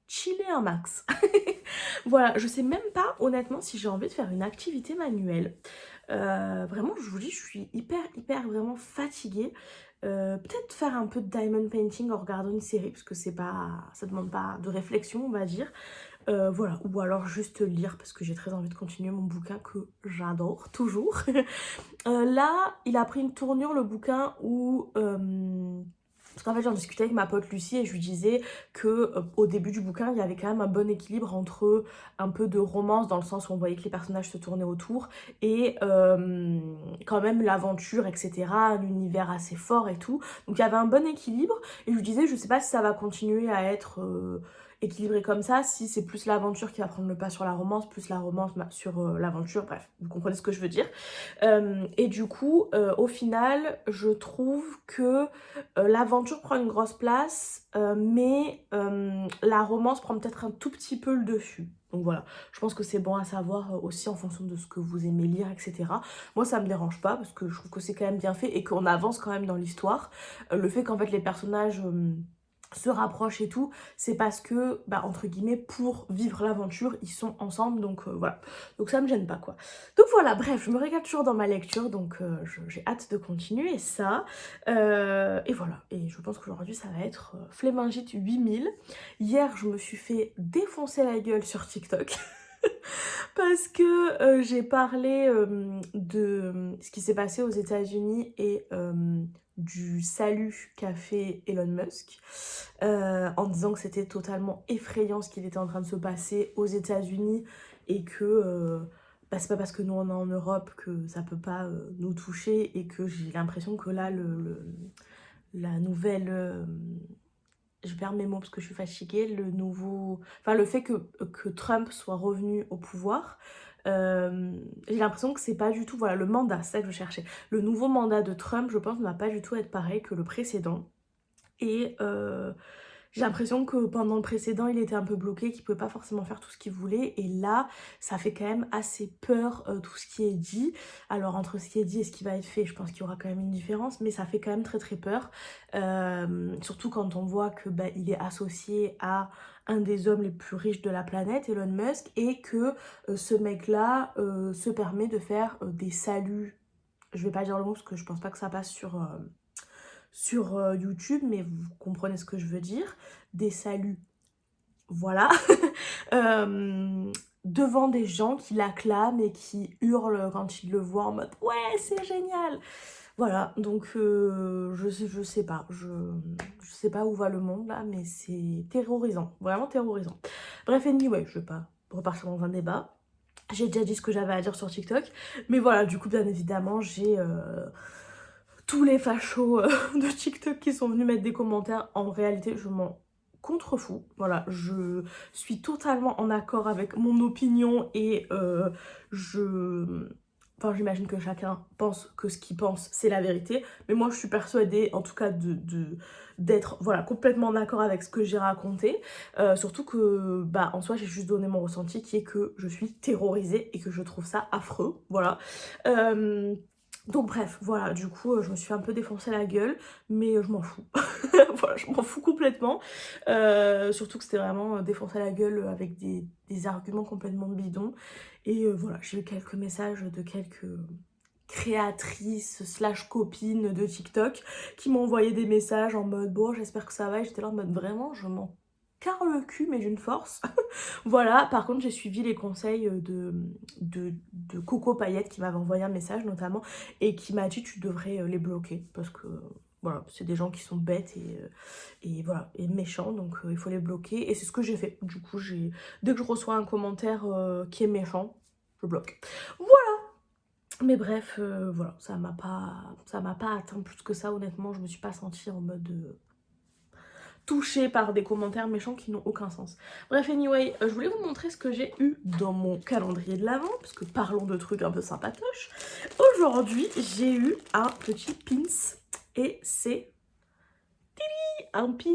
chiller un max. Voilà, je sais même pas honnêtement si j'ai envie de faire une activité manuelle. Vraiment, je vous dis, je suis hyper vraiment fatiguée. Peut-être faire un peu de diamond painting en regardant une série, parce que c'est pas, ça demande pas de réflexion, on va dire. Voilà, ou alors juste lire, parce que j'ai très envie de continuer mon bouquin que j'adore, toujours. Là, il a pris une tournure, le bouquin, où... parce qu'en fait j'en discutais avec ma pote Lucie et je lui disais que au début du bouquin il y avait quand même un bon équilibre entre un peu de romance dans le sens où on voyait que les personnages se tournaient autour et quand même l'aventure etc, un univers assez fort et tout, donc il y avait un bon équilibre et je lui disais je sais pas si ça va continuer à être équilibré comme ça, si c'est plus l'aventure qui va prendre le pas sur la romance, plus la romance sur l'aventure, bref, vous comprenez ce que je veux dire. Et du coup, au final, je trouve que l'aventure prend une grosse place, mais la romance prend peut-être un tout petit peu le dessus. Donc voilà, je pense que c'est bon à savoir aussi en fonction de ce que vous aimez lire, etc. Moi, ça me dérange pas parce que je trouve que c'est quand même bien fait et qu'on avance quand même dans l'histoire. Le fait qu'en fait les personnages se rapprochent et tout, c'est parce que, bah, entre guillemets, pour vivre l'aventure, ils sont ensemble, donc voilà. Donc ça me gêne pas, quoi. Donc voilà, bref, je me régale toujours dans ma lecture, donc j'ai hâte de continuer ça. Et voilà, et je pense qu'aujourd'hui, ça va être Flémingite 8000. Hier, je me suis fait défoncer la gueule sur TikTok. Parce que j'ai parlé de ce qui s'est passé aux États-Unis et du salut qu'a fait Elon Musk en disant que c'était totalement effrayant ce qu'il était en train de se passer aux États-Unis et que bah, c'est pas parce que nous on est en Europe que ça peut pas nous toucher et que j'ai l'impression que là la nouvelle je perds mes mots parce que je suis fatiguée, le fait que Trump soit revenu au pouvoir, j'ai l'impression que c'est pas du tout, voilà, le mandat, c'est ça que je cherchais. Le nouveau mandat de Trump, je pense, ne va pas du tout être pareil que le précédent. Et j'ai l'impression que pendant le précédent, il était un peu bloqué, qu'il pouvait pas forcément faire tout ce qu'il voulait. Et là, ça fait quand même assez peur tout ce qui est dit. Alors entre ce qui est dit et ce qui va être fait, je pense qu'il y aura quand même une différence, mais ça fait quand même très très peur. Surtout quand on voit que bah, il est associé à un des hommes les plus riches de la planète, Elon Musk, et que ce mec-là se permet de faire des saluts. Je vais pas dire le mot parce que je pense pas que ça passe sur YouTube, mais vous comprenez ce que je veux dire, des saluts, voilà, devant des gens qui l'acclament et qui hurlent quand ils le voient en mode « Ouais, c'est génial !» Voilà, donc je sais pas, je sais pas où va le monde là, mais c'est terrorisant, vraiment terrorisant. Bref, anyway, je vais pas repartir dans un débat. J'ai déjà dit ce que j'avais à dire sur TikTok, mais voilà, du coup, bien évidemment, j'ai tous les fachos de TikTok qui sont venus mettre des commentaires. En réalité, je m'en contrefous. Voilà, je suis totalement en accord avec mon opinion et Enfin, j'imagine que chacun pense que ce qu'il pense, c'est la vérité. Mais moi, je suis persuadée, en tout cas, d'être voilà, complètement en accord avec ce que j'ai raconté. Surtout que, bah, en soi, j'ai juste donné mon ressenti qui est que je suis terrorisée et que je trouve ça affreux. Voilà. Donc bref, voilà, du coup, je me suis un peu défoncé la gueule, mais je m'en fous. Voilà, je m'en fous complètement. Surtout que c'était vraiment défoncer la gueule avec des arguments complètement bidons. Et voilà, j'ai eu quelques messages de quelques créatrices slash copines de TikTok qui m'ont envoyé des messages en mode bon, j'espère que ça va. Et j'étais là en mode vraiment, je m'en carre le cul, mais d'une force. Voilà, par contre, j'ai suivi les conseils de Coco Paillette qui m'avait envoyé un message notamment et qui m'a dit tu devrais les bloquer parce que voilà, c'est des gens qui sont bêtes et voilà, et méchants, donc il faut les bloquer. Et c'est ce que j'ai fait. Du coup, dès que je reçois un commentaire qui est méchant, je bloque. Voilà. Mais bref, voilà, ça m'a pas atteint plus que ça, honnêtement. Je me suis pas sentie en mode touchée par des commentaires méchants qui n'ont aucun sens. Bref, anyway, je voulais vous montrer ce que j'ai eu dans mon calendrier de l'Avent, parce que parlons de trucs un peu sympatoches. Aujourd'hui, j'ai eu un petit pins, et c'est un pins.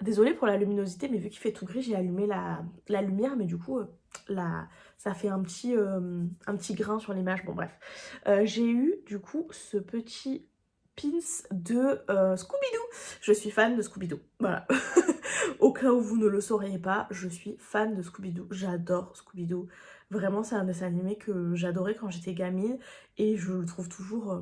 Désolée pour la luminosité, mais vu qu'il fait tout gris, j'ai allumé la lumière, mais du coup, ça fait un petit grain sur l'image. Bon, bref. J'ai eu, du coup, ce petit pins de Scooby-Doo. Je suis fan de Scooby-Doo, voilà. Au cas où vous ne le sauriez pas, je suis fan de Scooby-Doo. J'adore Scooby-Doo. Vraiment, c'est un dessin animé que j'adorais quand j'étais gamine et je le trouve toujours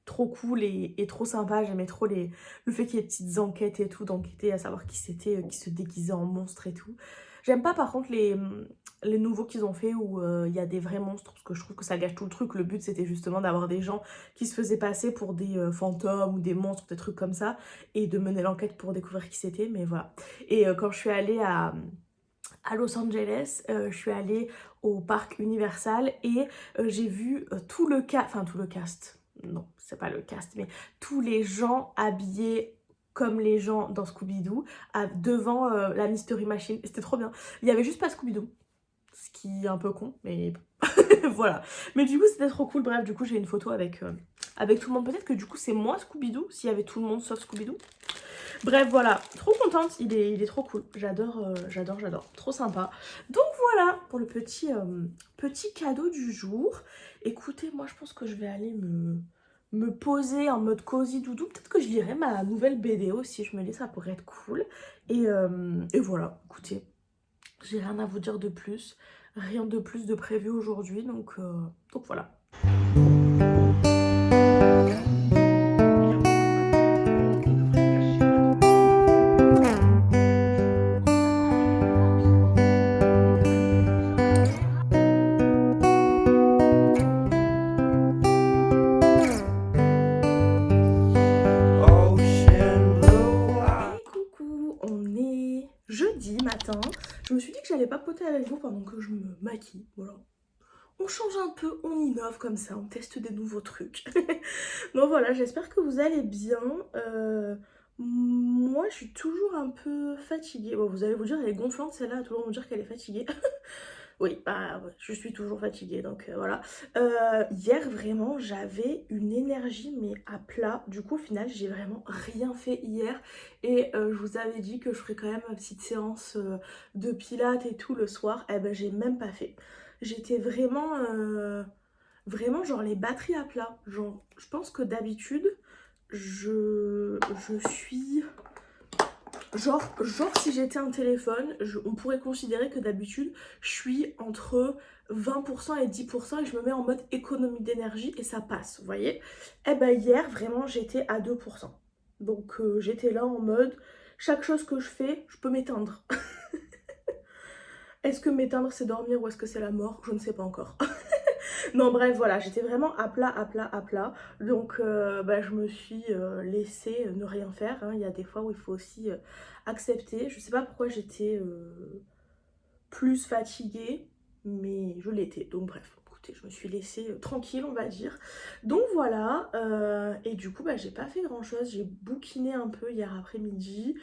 trop cool et trop sympa. J'aimais trop le fait qu'il y ait des petites enquêtes et tout, d'enquêter à savoir qui c'était, qui se déguisait en monstre et tout. J'aime pas par contre les nouveaux qu'ils ont fait où il y a des vrais monstres parce que je trouve que ça gâche tout le truc. Le but c'était justement d'avoir des gens qui se faisaient passer pour des fantômes ou des monstres, des trucs comme ça et de mener l'enquête pour découvrir qui c'était, mais voilà. Et quand je suis allée à Los Angeles, je suis allée au parc Universal et j'ai vu tout le cast, non c'est pas le cast, mais tous les gens habillés comme les gens dans Scooby-Doo devant la Mystery Machine. C'était trop bien. Il y avait juste pas Scooby-Doo. Ce qui est un peu con, mais voilà. Mais du coup, c'était trop cool. Bref, du coup, j'ai une photo avec tout le monde. Peut-être que du coup, c'est moi Scooby-Doo, s'il y avait tout le monde sauf Scooby-Doo. Bref, voilà. Trop contente. Il est trop cool. J'adore. Trop sympa. Donc voilà pour le petit cadeau du jour. Écoutez, moi, je pense que je vais aller me poser en mode cosy doudou. Peut-être que je lirai ma nouvelle BD aussi. Je me dis, ça pourrait être cool. Et voilà, écoutez. J'ai rien à vous dire de plus. Rien de plus de prévu aujourd'hui. Donc voilà. Jeudi matin, je me suis dit que j'allais papoter avec vous pendant que je me maquille, voilà. On change un peu, on innove comme ça, on teste des nouveaux trucs. Donc voilà, j'espère que vous allez bien. Moi, je suis toujours un peu fatiguée. Bon, vous allez vous dire, elle est gonflante celle-là, à toujours me dire qu'elle est fatiguée. Oui, bah ouais, je suis toujours fatiguée, donc voilà. Hier, vraiment, j'avais une énergie, mais à plat. Du coup, au final, j'ai vraiment rien fait hier. Et je vous avais dit que je ferais quand même ma petite séance de pilates et tout le soir. Eh ben, j'ai même pas fait. J'étais vraiment genre les batteries à plat. Genre, je pense que d'habitude, je suis... Genre si j'étais un téléphone, on pourrait considérer que d'habitude, je suis entre 20% et 10% et je me mets en mode économie d'énergie et ça passe, vous voyez. Eh ben hier, vraiment, j'étais à 2%. Donc j'étais là en mode, chaque chose que je fais, je peux m'éteindre. Est-ce que m'éteindre c'est dormir ou est-ce que c'est la mort? Je ne sais pas encore. Non bref voilà, j'étais vraiment à plat, à plat, à plat. Donc bah, je me suis laissée ne rien faire. Hein. Il y a des fois où il faut aussi accepter. Je sais pas pourquoi j'étais plus fatiguée, mais je l'étais. Donc bref, écoutez, je me suis laissée tranquille on va dire. Donc voilà, et du coup bah, j'ai pas fait grand chose. J'ai bouquiné un peu hier après-midi.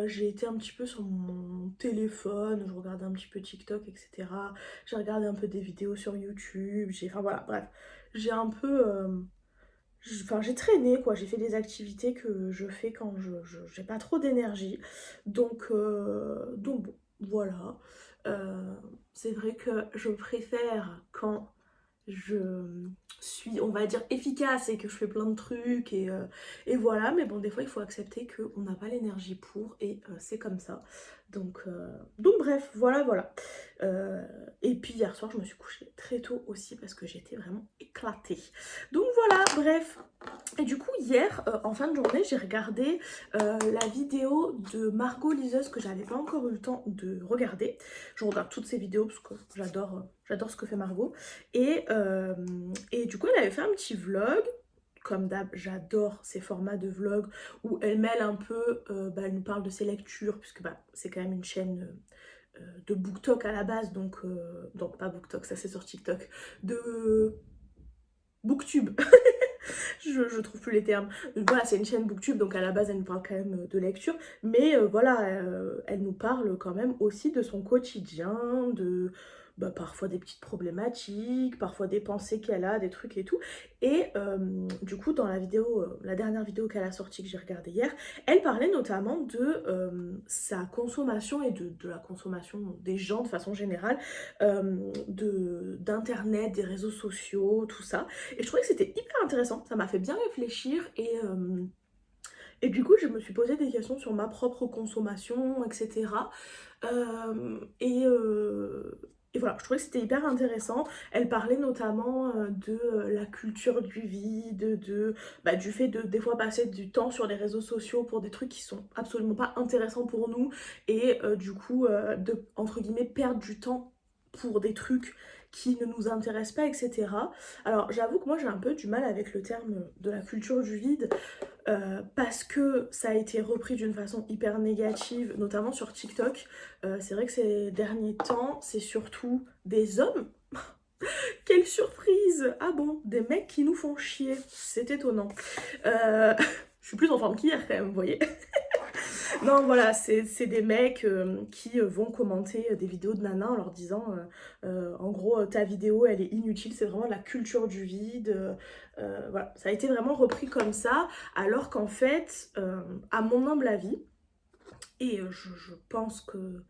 J'ai été un petit peu sur mon téléphone, je regardais un petit peu TikTok, etc. J'ai regardé un peu des vidéos sur YouTube, enfin voilà, bref. J'ai un peu... Enfin, j'ai traîné quoi, j'ai fait des activités que je fais quand j'ai pas trop d'énergie. Donc bon, voilà. Euh, c'est vrai que je préfère quand je suis, on va dire, efficace et que je fais plein de trucs et voilà. Mais bon, des fois, il faut accepter qu'on n'a pas l'énergie pour et c'est comme ça. Donc bref, voilà. Et puis hier soir, je me suis couchée très tôt aussi parce que j'étais vraiment éclatée. Donc voilà, bref. Et du coup, hier, en fin de journée, j'ai regardé la vidéo de Margot Liseuse que j'avais pas encore eu le temps de regarder. Je regarde toutes ses vidéos parce que j'adore ce que fait Margot. Et du coup, elle avait fait un petit vlog. Comme d'hab, j'adore ces formats de vlog où elle mêle un peu, bah, elle nous parle de ses lectures, puisque bah, c'est quand même une chaîne de BookTok à la base, donc pas BookTok, ça c'est sur TikTok, de BookTube. je trouve plus les termes. Voilà, c'est une chaîne BookTube, donc à la base elle nous parle quand même de lecture, mais voilà, elle nous parle quand même aussi de son quotidien, de bah, parfois des petites problématiques, parfois des pensées qu'elle a, des trucs et tout. Et du coup, dans la vidéo, la dernière vidéo qu'elle a sortie que j'ai regardée hier, elle parlait notamment de sa consommation et de la consommation des gens de façon générale, d'internet, des réseaux sociaux, tout ça. Et je trouvais que c'était hyper intéressant, ça m'a fait bien réfléchir et du coup je me suis posé des questions sur ma propre consommation, etc. Et voilà, je trouvais que c'était hyper intéressant. Elle parlait notamment de la culture du vide, bah, du fait de des fois passer du temps sur les réseaux sociaux pour des trucs qui sont absolument pas intéressants pour nous et du coup de, entre guillemets, perdre du temps pour des trucs qui ne nous intéressent pas, etc. Alors j'avoue que moi j'ai un peu du mal avec le terme de la culture du vide parce que ça a été repris d'une façon hyper négative, notamment sur TikTok. C'est vrai que ces derniers temps, c'est surtout des hommes. Quelle surprise! Ah bon, des mecs qui nous font chier, c'est étonnant. Euh, Je suis plus en forme qu'hier quand même, vous voyez. Non, voilà, c'est des mecs qui vont commenter des vidéos de nanas en leur disant en gros ta vidéo elle est inutile, c'est vraiment de la culture du vide. Voilà, ça a été vraiment repris comme ça, alors qu'en fait, à mon humble avis, et je pense que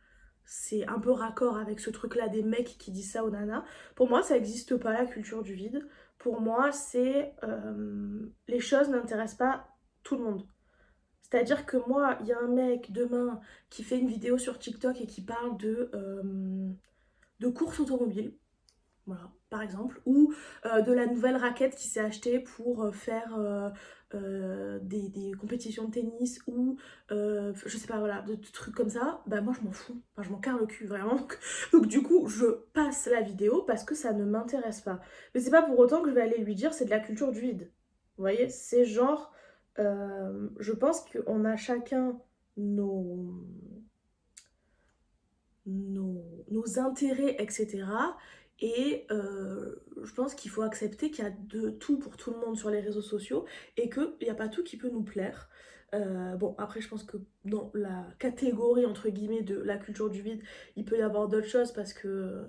c'est un peu raccord avec ce truc-là des mecs qui disent ça aux nanas, pour moi ça n'existe pas la culture du vide. Pour moi, c'est les choses n'intéressent pas tout le monde. C'est-à-dire que moi, il y a un mec demain qui fait une vidéo sur TikTok et qui parle de course automobile, voilà, par exemple, ou de la nouvelle raquette qu'il s'est achetée pour faire des compétitions de tennis, ou je sais pas, voilà, de trucs comme ça, bah moi je m'en fous, enfin, je m'en carre le cul, vraiment. Donc du coup, je passe la vidéo parce que ça ne m'intéresse pas. Mais c'est pas pour autant que je vais aller lui dire c'est de la culture du vide. Vous voyez, c'est genre, je pense qu'on a chacun nos, nos intérêts, etc. Et je pense qu'il faut accepter qu'il y a de tout pour tout le monde sur les réseaux sociaux et qu'il n'y a pas tout qui peut nous plaire. Bon, après, je pense que dans la catégorie, entre guillemets, de la culture du vide, il peut y avoir d'autres choses parce que...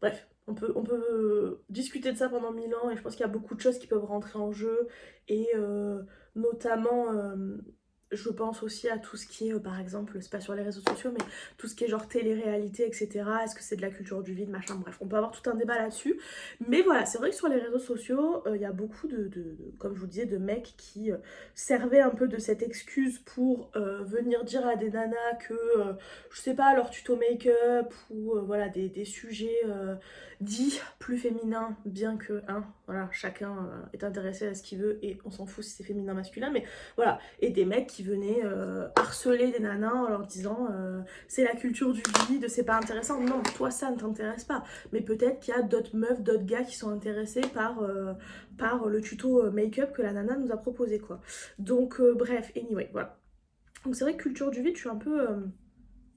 Bref, on peut discuter de ça pendant 1000 ans et je pense qu'il y a beaucoup de choses qui peuvent rentrer en jeu et notamment... je pense aussi à tout ce qui est, par exemple, c'est pas sur les réseaux sociaux, mais tout ce qui est genre télé-réalité, etc. Est-ce que c'est de la culture du vide, machin, bref, on peut avoir tout un débat là-dessus. Mais voilà, c'est vrai que sur les réseaux sociaux, il y a beaucoup comme je vous disais, de mecs qui servaient un peu de cette excuse pour venir dire à des nanas que, je sais pas, leur tuto make-up ou voilà, des sujets dits plus féminins, bien que, hein, voilà, chacun est intéressé à ce qu'il veut et on s'en fout si c'est féminin, masculin, mais voilà, et des mecs qui venaient harceler des nanas en leur disant c'est la culture du vide, c'est pas intéressant. Non, toi ça ne t'intéresse pas. Mais peut-être qu'il y a d'autres meufs, d'autres gars qui sont intéressés par le tuto make-up que la nana nous a proposé, quoi. Donc bref, anyway, voilà. Donc c'est vrai que culture du vide, je suis un peu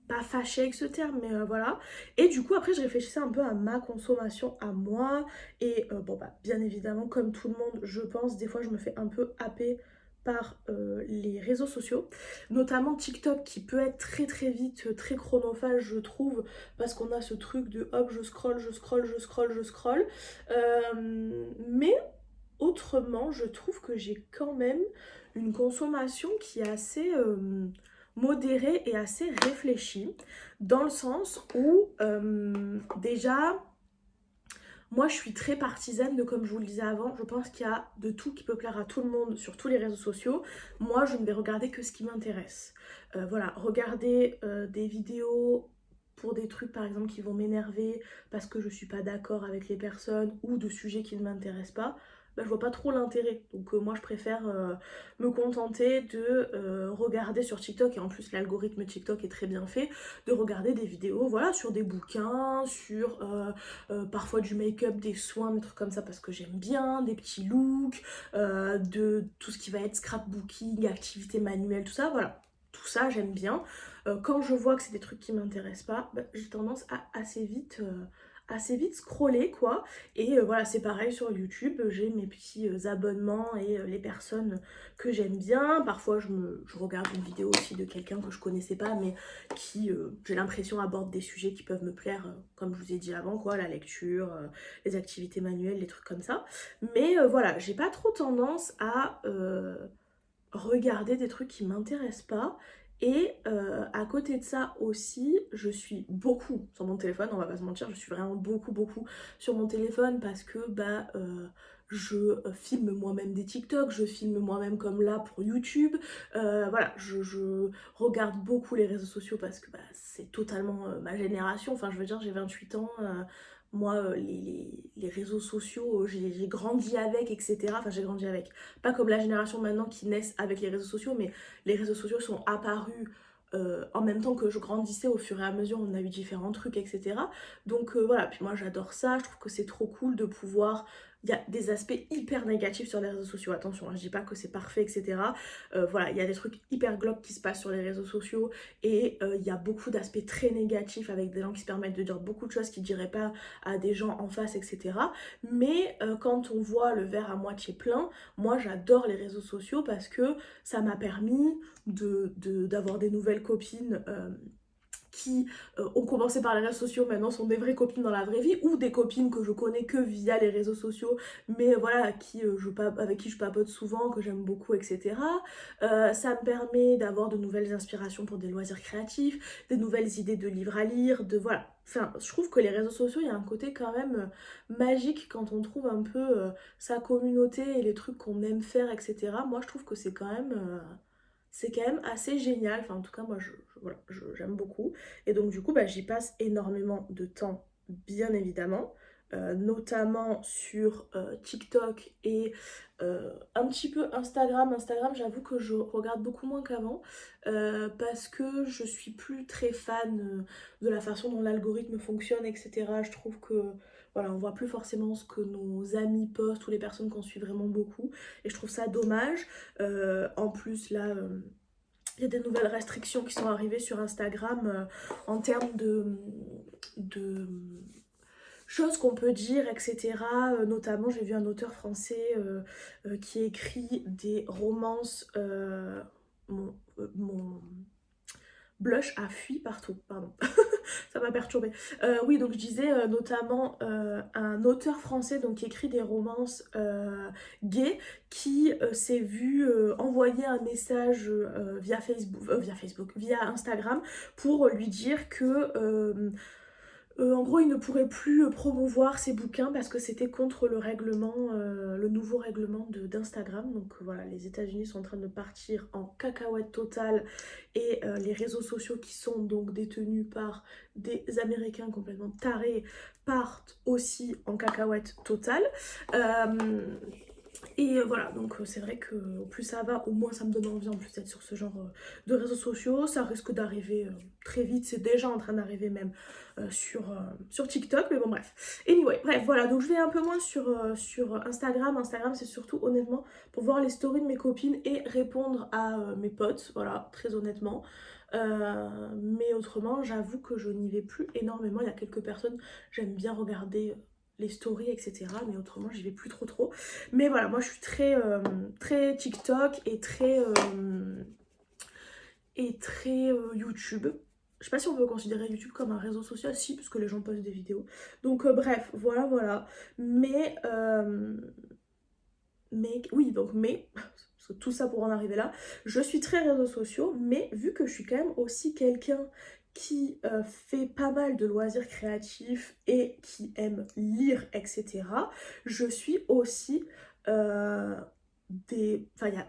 pas fâchée avec ce terme, mais voilà. Et du coup, après, je réfléchissais un peu à ma consommation à moi. Et bon, bah, bien évidemment, comme tout le monde, je pense, des fois, je me fais un peu happer par les réseaux sociaux, notamment TikTok qui peut être très très vite, très chronophage je trouve, parce qu'on a ce truc de hop je scroll, je scroll, je scroll, je scroll. Mais autrement, je trouve que j'ai quand même une consommation qui est assez modérée et assez réfléchie, dans le sens où déjà, moi je suis très partisane de, comme je vous le disais avant, je pense qu'il y a de tout qui peut plaire à tout le monde sur tous les réseaux sociaux. Moi je ne vais regarder que ce qui m'intéresse. Voilà, regarder des vidéos pour des trucs par exemple qui vont m'énerver parce que je suis pas d'accord avec les personnes ou de sujets qui ne m'intéressent pas, bah, je vois pas trop l'intérêt. Donc moi je préfère me contenter de regarder sur TikTok, et en plus l'algorithme TikTok est très bien fait, de regarder des vidéos voilà, sur des bouquins, sur parfois du make-up, des soins, des trucs comme ça parce que j'aime bien, des petits looks, de tout ce qui va être scrapbooking, activité manuelle, tout ça, voilà. Tout ça, j'aime bien. Quand je vois que c'est des trucs qui m'intéressent pas, bah, j'ai tendance à assez vite scroller quoi. Et voilà, c'est pareil sur YouTube, j'ai mes petits abonnements et les personnes que j'aime bien. Parfois je regarde une vidéo aussi de quelqu'un que je connaissais pas mais qui, j'ai l'impression, aborde des sujets qui peuvent me plaire, comme je vous ai dit avant quoi, la lecture, les activités manuelles, les trucs comme ça. Mais voilà, j'ai pas trop tendance à regarder des trucs qui m'intéressent pas. Et à côté de ça aussi, je suis beaucoup sur mon téléphone, on va pas se mentir, je suis vraiment beaucoup sur mon téléphone parce que bah je filme moi-même des TikTok, je filme moi-même comme là pour YouTube, voilà, je regarde beaucoup les réseaux sociaux parce que bah, c'est totalement ma génération, enfin je veux dire j'ai 28 ans, moi les réseaux sociaux j'ai grandi avec, etc. Enfin j'ai grandi avec, pas comme la génération maintenant qui naissent avec les réseaux sociaux, mais les réseaux sociaux sont apparus en même temps que je grandissais, au fur et à mesure on a eu différents trucs, etc. Donc voilà, puis moi j'adore ça, je trouve que c'est trop cool de pouvoir il y a des aspects hyper négatifs sur les réseaux sociaux, attention, hein, je dis pas que c'est parfait, etc. Voilà, il y a des trucs hyper glauques qui se passent sur les réseaux sociaux et il y a beaucoup d'aspects très négatifs avec des gens qui se permettent de dire beaucoup de choses qu'ils diraient pas à des gens en face, etc. Mais quand on voit le verre à moitié plein, moi j'adore les réseaux sociaux parce que ça m'a permis d'avoir des nouvelles copines qui ont commencé par les réseaux sociaux, maintenant sont des vraies copines dans la vraie vie, ou des copines que je connais que via les réseaux sociaux, mais voilà, avec qui je papote souvent, que j'aime beaucoup, etc. Ça me permet d'avoir de nouvelles inspirations pour des loisirs créatifs, des nouvelles idées de livres à lire, de voilà. Enfin, je trouve que les réseaux sociaux, il y a un côté quand même magique quand on trouve un peu sa communauté et les trucs qu'on aime faire, etc. Moi, je trouve que c'est quand même assez génial. Enfin, en tout cas, moi, voilà, j'aime beaucoup. Et donc, du coup, bah, j'y passe énormément de temps, bien évidemment. Notamment sur TikTok et un petit peu Instagram. Instagram, j'avoue que je regarde beaucoup moins qu'avant parce que je suis plus très fan de la façon dont l'algorithme fonctionne, etc. Je trouve que voilà, on voit plus forcément ce que nos amis postent ou les personnes qu'on suit vraiment beaucoup. Et je trouve ça dommage. En plus, là, il y a des nouvelles restrictions qui sont arrivées sur Instagram en termes de choses qu'on peut dire, etc. Notamment, j'ai vu un auteur français qui écrit des romances. Mon blush a fui partout, pardon. Ça m'a perturbée. Oui, donc je disais notamment un auteur français donc, qui écrit des romances gays qui s'est vu envoyer un message via Instagram pour lui dire que en gros, il ne pourrait plus promouvoir ses bouquins parce que c'était contre le règlement, le nouveau règlement d'Instagram. Donc voilà, les États-Unis sont en train de partir en cacahuète totale et les réseaux sociaux qui sont donc détenus par des Américains complètement tarés partent aussi en cacahuète totale. Et voilà, donc c'est vrai que plus ça va, au moins ça me donne envie en plus d'être sur ce genre de réseaux sociaux. Ça risque d'arriver très vite, c'est déjà en train d'arriver même sur TikTok, mais bon bref. Anyway, bref, voilà, donc je vais un peu moins sur Instagram. Instagram, c'est surtout honnêtement pour voir les stories de mes copines et répondre à mes potes, voilà, très honnêtement. Mais autrement, j'avoue que je n'y vais plus énormément. Il y a quelques personnes, j'aime bien regarder les stories, etc. Mais autrement, j'y vais plus trop. Mais voilà, moi je suis très TikTok et très YouTube. Je sais pas si on peut considérer YouTube comme un réseau social, si, parce que les gens postent des vidéos. Donc bref, voilà. Mais parce que tout ça pour en arriver là, je suis très réseaux sociaux, mais vu que je suis quand même aussi quelqu'un qui fait pas mal de loisirs créatifs et qui aime lire, etc., je suis aussi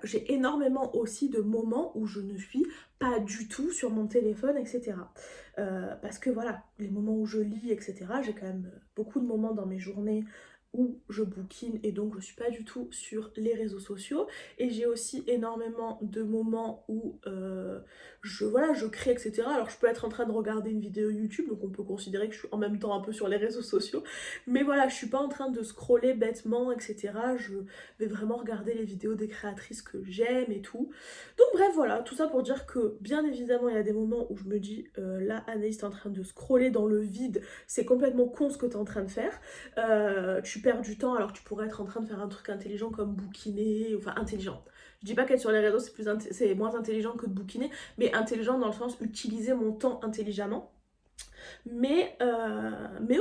j'ai énormément aussi de moments où je ne suis pas du tout sur mon téléphone, etc. Parce que voilà, les moments où je lis, etc., j'ai quand même beaucoup de moments dans mes journées où je bouquine et donc je suis pas du tout sur les réseaux sociaux. Et j'ai aussi énormément de moments où je crée, etc. Alors je peux être en train de regarder une vidéo YouTube, donc on peut considérer que je suis en même temps un peu sur les réseaux sociaux. Mais voilà, je suis pas en train de scroller bêtement, etc. Je vais vraiment regarder les vidéos des créatrices que j'aime et tout. Donc bref, voilà, tout ça pour dire que bien évidemment il y a des moments où je me dis là Anaïs t'es en train de scroller dans le vide, c'est complètement con ce que t'es en train de faire. Tu perds du temps alors que tu pourrais être en train de faire un truc intelligent comme bouquiner, enfin intelligent. Je dis pas qu'être sur les réseaux c'est moins intelligent que de bouquiner, mais intelligent dans le sens utiliser mon temps intelligemment. Mais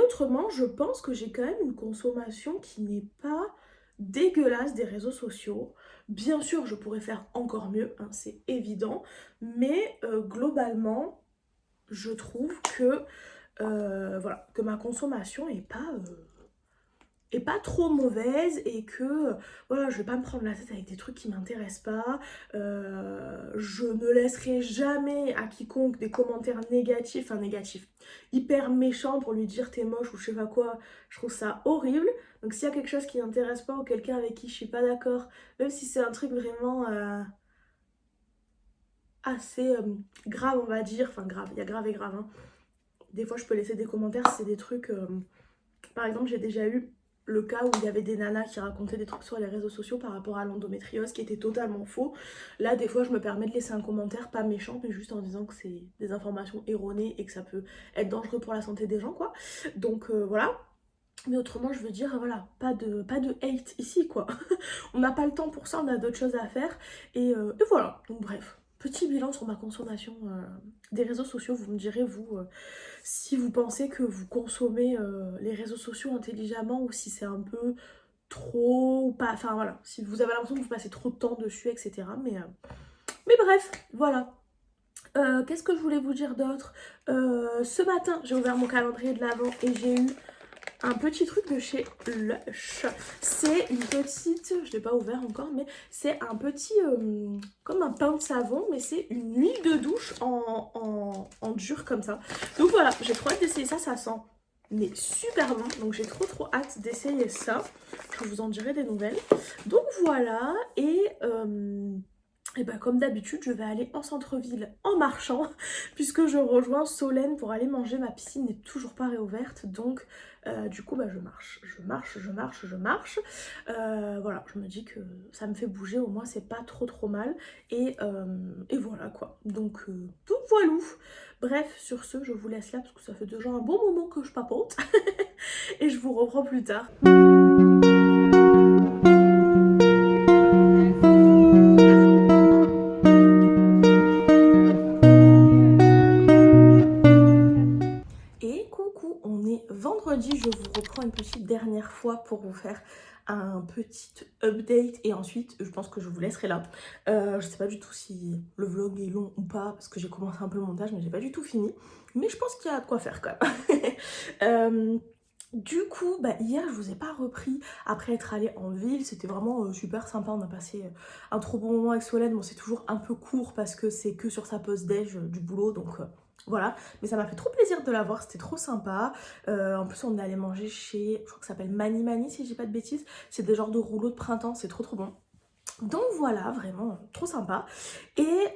autrement, je pense que j'ai quand même une consommation qui n'est pas dégueulasse des réseaux sociaux. Bien sûr, je pourrais faire encore mieux, hein, c'est évident, mais globalement, je trouve que, voilà, que ma consommation est pas trop mauvaise et que voilà, je vais pas me prendre la tête avec des trucs qui m'intéressent pas. Je ne laisserai jamais à quiconque des commentaires négatifs, hyper méchants pour lui dire t'es moche ou je sais pas quoi. Je trouve ça horrible. Donc s'il y a quelque chose qui n'intéresse pas ou quelqu'un avec qui je suis pas d'accord, même si c'est un truc vraiment assez grave, on va dire, enfin grave, il y a grave et grave, hein. Des fois je peux laisser des commentaires, c'est des trucs, par exemple j'ai déjà eu le cas où il y avait des nanas qui racontaient des trucs sur les réseaux sociaux par rapport à l'endométriose qui était totalement faux. Là, des fois, je me permets de laisser un commentaire, pas méchant, mais juste en disant que c'est des informations erronées et que ça peut être dangereux pour la santé des gens, quoi. Donc voilà. Mais autrement, je veux dire, voilà, pas de hate ici, quoi. On n'a pas le temps pour ça, on a d'autres choses à faire. Et voilà, donc bref. Petit bilan sur ma consommation des réseaux sociaux. Vous me direz, vous, si vous pensez que vous consommez les réseaux sociaux intelligemment ou si c'est un peu trop ou pas. Enfin voilà, si vous avez l'impression que vous passez trop de temps dessus, etc. Mais bref, voilà. Qu'est-ce que je voulais vous dire d'autre? Ce matin, j'ai ouvert mon calendrier de l'Avent et j'ai eu un petit truc de chez Lush. C'est une petite, je l'ai pas ouvert encore, mais c'est un petit, comme un pain de savon, mais c'est une huile de douche en dur comme ça. Donc voilà, j'ai trop hâte d'essayer ça, ça sent mais super bon. Donc j'ai trop hâte d'essayer ça. Je vous en dirai des nouvelles. Donc voilà, et bah comme d'habitude, je vais aller en centre-ville en marchant, puisque je rejoins Solène pour aller manger. Ma piscine n'est toujours pas réouverte, donc du coup, bah, je marche. Voilà, je me dis que ça me fait bouger, au moins c'est pas trop mal. Et voilà quoi. Donc voilà. Bref, sur ce, je vous laisse là parce que ça fait déjà un bon moment que je papote. Et je vous reprends plus tard. Coucou, on est vendredi, je vous reprends une petite dernière fois pour vous faire un petit update et ensuite je pense que je vous laisserai là. Je sais pas du tout si le vlog est long ou pas parce que j'ai commencé un peu le montage mais j'ai pas du tout fini. Mais je pense qu'il y a de quoi faire quand même. Du coup, bah, hier je vous ai pas repris après être allée en ville, c'était vraiment super sympa, on a passé un trop bon moment avec Solène. Bon, c'est toujours un peu court parce que c'est que sur sa pause déj du boulot, donc voilà, mais ça m'a fait trop plaisir de la voir, c'était trop sympa. En plus on est allé manger chez, je crois que ça s'appelle Mani Mani si j'ai pas de bêtises, c'est des genres de rouleaux de printemps, c'est trop bon. Donc voilà, vraiment trop sympa. Et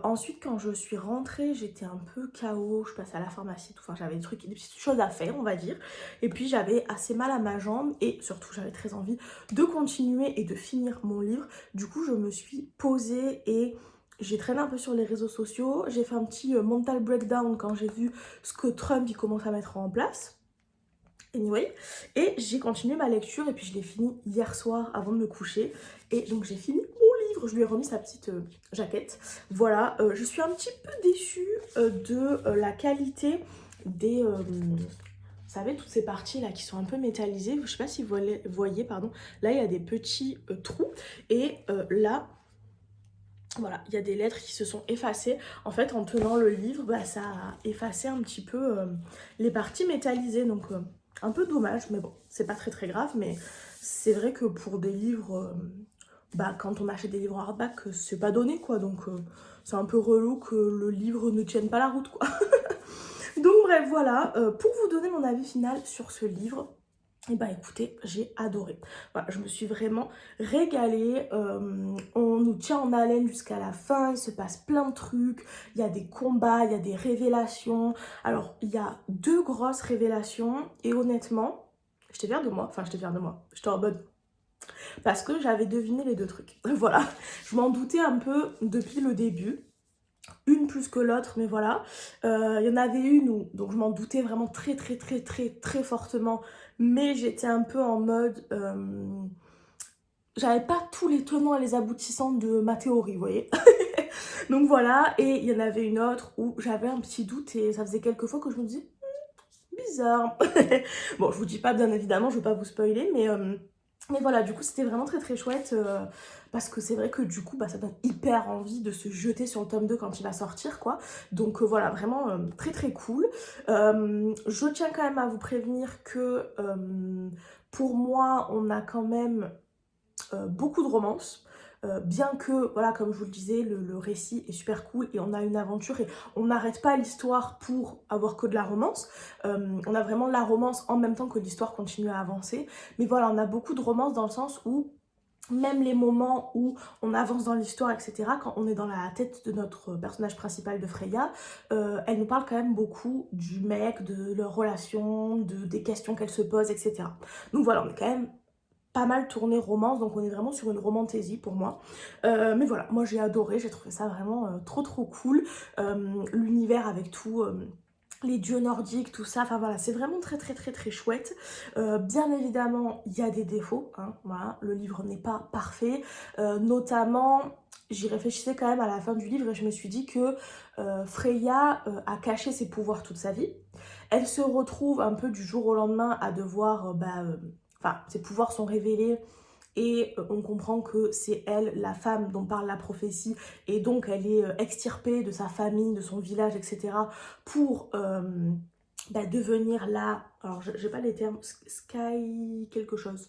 ensuite quand je suis rentrée, j'étais un peu KO, je passais à la pharmacie, tout, enfin j'avais des petites choses à faire on va dire. Et puis j'avais assez mal à ma jambe et surtout j'avais très envie de continuer et de finir mon livre. Du coup je me suis posée et j'ai traîné un peu sur les réseaux sociaux. J'ai fait un petit mental breakdown quand j'ai vu ce que Trump il commence à mettre en place. Anyway, et j'ai continué ma lecture et puis je l'ai fini hier soir avant de me coucher. Et donc j'ai fini mon livre, je lui ai remis sa petite jaquette. Voilà, je suis un petit peu déçue de la qualité des... vous savez, toutes ces parties là qui sont un peu métallisées, je sais pas si vous voyez, pardon, là il y a des petits trous et là... Voilà, il y a des lettres qui se sont effacées. En fait, en tenant le livre, bah, ça a effacé un petit peu les parties métallisées. Donc, un peu dommage, mais bon, c'est pas très grave. Mais c'est vrai que pour des livres, bah, quand on achète des livres en hardback, c'est pas donné, quoi. Donc, c'est un peu relou que le livre ne tienne pas la route, quoi. Donc, bref, voilà. Pour vous donner mon avis final sur ce livre... Et bah écoutez, j'ai adoré. Voilà, je me suis vraiment régalée. On nous tient en haleine jusqu'à la fin. Il se passe plein de trucs. Il y a des combats, il y a des révélations. Alors, il y a 2 grosses révélations. Et honnêtement, j'étais fière de moi. Enfin, j'étais fière de moi. J'étais en mode... Parce que j'avais deviné les 2 trucs. Voilà. Je m'en doutais un peu depuis le début. Une plus que l'autre, mais voilà. Il y en avait une où, donc je m'en doutais vraiment très fortement, mais j'étais un peu en mode... j'avais pas tous les tenants et les aboutissants de ma théorie, vous voyez. Donc voilà, et il y en avait une autre où j'avais un petit doute et ça faisait quelques fois que je me disais, bizarre. Bon, je vous dis pas, bien évidemment, je veux pas vous spoiler, mais voilà, du coup, c'était vraiment très chouette parce que c'est vrai que du coup, bah, ça donne hyper envie de se jeter sur le tome 2 quand il va sortir, quoi. Donc voilà, vraiment très cool. Je tiens quand même à vous prévenir que pour moi, on a quand même beaucoup de romance. Bien que, voilà, comme je vous le disais, le récit est super cool et on a une aventure et on n'arrête pas l'histoire pour avoir que de la romance. On a vraiment de la romance en même temps que l'histoire continue à avancer. Mais voilà, on a beaucoup de romance dans le sens où même les moments où on avance dans l'histoire, etc., quand on est dans la tête de notre personnage principal de Freya, elle nous parle quand même beaucoup du mec, de leur relation, des questions qu'elle se pose, etc. Donc voilà, on est quand même pas mal tourné romance, donc on est vraiment sur une romantaisie pour moi. Mais voilà, moi j'ai adoré, j'ai trouvé ça vraiment trop trop cool. L'univers avec tout... les dieux nordiques, tout ça, enfin voilà, c'est vraiment très très très très chouette. Bien évidemment, il y a des défauts, hein, voilà, le livre n'est pas parfait, notamment, j'y réfléchissais quand même à la fin du livre et je me suis dit que Freya a caché ses pouvoirs toute sa vie. Elle se retrouve un peu du jour au lendemain à devoir, enfin, ses pouvoirs sont révélés et on comprend que c'est elle, la femme dont parle la prophétie, et donc elle est extirpée de sa famille, de son village, etc. pour devenir la... Alors j'ai pas les termes, Sky quelque chose.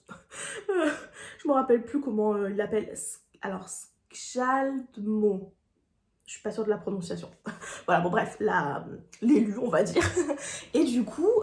Je me rappelle plus comment il l'appelle. Alors, Skjaldmo. Je suis pas sûre de la prononciation. Voilà, bon bref, l'élu, on va dire. Et du coup...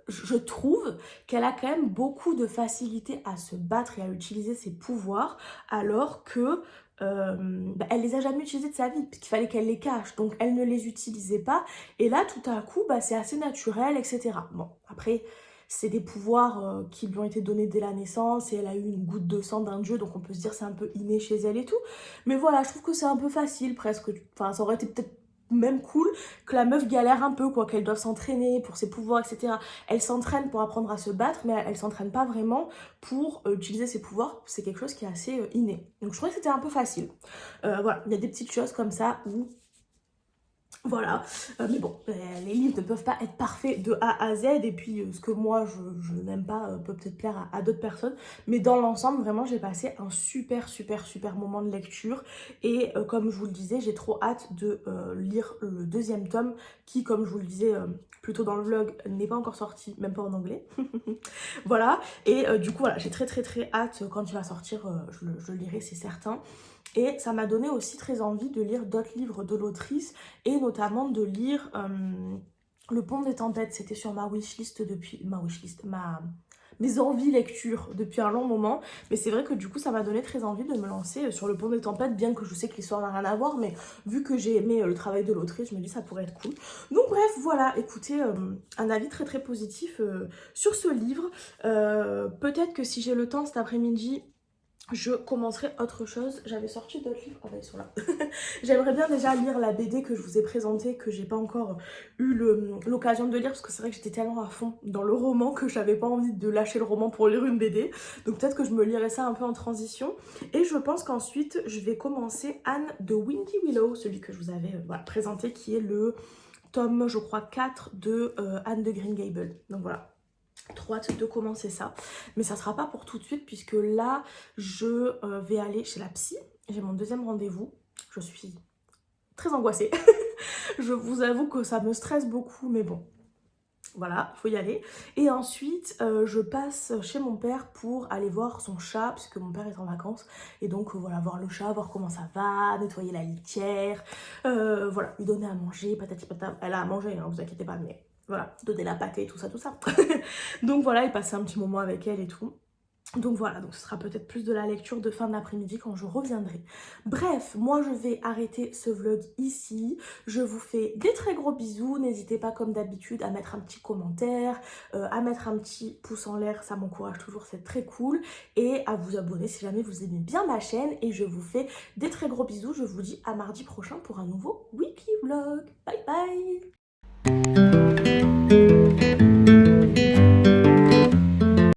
je trouve qu'elle a quand même beaucoup de facilité à se battre et à utiliser ses pouvoirs alors que elle les a jamais utilisés de sa vie puisqu'il fallait qu'elle les cache, donc elle ne les utilisait pas et là tout à coup c'est assez naturel, etc. Bon, après c'est des pouvoirs qui lui ont été donnés dès la naissance et elle a eu une goutte de sang d'un dieu, donc on peut se dire c'est un peu inné chez elle et tout, mais voilà, je trouve que c'est un peu facile presque, enfin ça aurait été peut-être même cool que la meuf galère un peu, quoi, qu'elle doive s'entraîner pour ses pouvoirs, etc. Elle s'entraîne pour apprendre à se battre, mais elle s'entraîne pas vraiment pour utiliser ses pouvoirs. C'est quelque chose qui est assez inné. Donc je trouvais que c'était un peu facile. Voilà, il y a des petites choses comme ça où... Voilà, mais bon, les livres ne peuvent pas être parfaits de A à Z, et puis ce que moi je n'aime pas peut peut-être plaire à d'autres personnes, mais dans l'ensemble, vraiment, j'ai passé un super super super moment de lecture, et comme je vous le disais, j'ai trop hâte de lire le deuxième tome, qui, comme je vous le disais plus tôt dans le vlog, n'est pas encore sorti, même pas en anglais. Voilà, et du coup, voilà, j'ai très très très hâte, quand il va sortir, je le lirai, c'est certain. Et ça m'a donné aussi très envie de lire d'autres livres de l'autrice et notamment de lire Le Pont des Tempêtes. C'était sur ma wishlist depuis... mes envies lecture depuis un long moment. Mais c'est vrai que du coup ça m'a donné très envie de me lancer sur Le Pont des Tempêtes, bien que je sais que l'histoire n'a rien à voir, mais vu que j'ai aimé le travail de l'autrice, je me dis ça pourrait être cool. Donc bref, voilà, écoutez, un avis très très positif sur ce livre. Peut-être que si j'ai le temps cet après-midi, je commencerai autre chose. J'avais sorti d'autres livres. Ah bah ils sont là. J'aimerais bien déjà lire la BD que je vous ai présentée, que j'ai pas encore eu l'occasion de lire, parce que c'est vrai que j'étais tellement à fond dans le roman que j'avais pas envie de lâcher le roman pour lire une BD. Donc peut-être que je me lirai ça un peu en transition. Et je pense qu'ensuite je vais commencer Anne de Windy Willow, celui que je vous avais voilà, présenté, qui est le tome, je crois, 4 de Anne de Green Gables. Donc voilà. Trop hâte de commencer ça, mais ça sera pas pour tout de suite puisque là je vais aller chez la psy, j'ai mon deuxième rendez-vous, je suis très angoissée. Je vous avoue que ça me stresse beaucoup, mais bon, voilà, faut y aller. Et ensuite je passe chez mon père pour aller voir son chat puisque mon père est en vacances, et donc voilà, voir le chat, voir comment ça va, nettoyer la litière, voilà, lui donner à manger, patati patata. Elle a à manger, hein, vous inquiétez pas, mais voilà, donner la pâtée, tout ça, tout ça. Donc voilà, et passer un petit moment avec elle et tout. Donc voilà, donc ce sera peut-être plus de la lecture de fin d'après-midi quand je reviendrai. Bref, moi je vais arrêter ce vlog ici. Je vous fais des très gros bisous. N'hésitez pas comme d'habitude à mettre un petit commentaire, à mettre un petit pouce en l'air, ça m'encourage toujours, c'est très cool. Et à vous abonner si jamais vous aimez bien ma chaîne. Et je vous fais des très gros bisous. Je vous dis à mardi prochain pour un nouveau weekly vlog. Bye bye!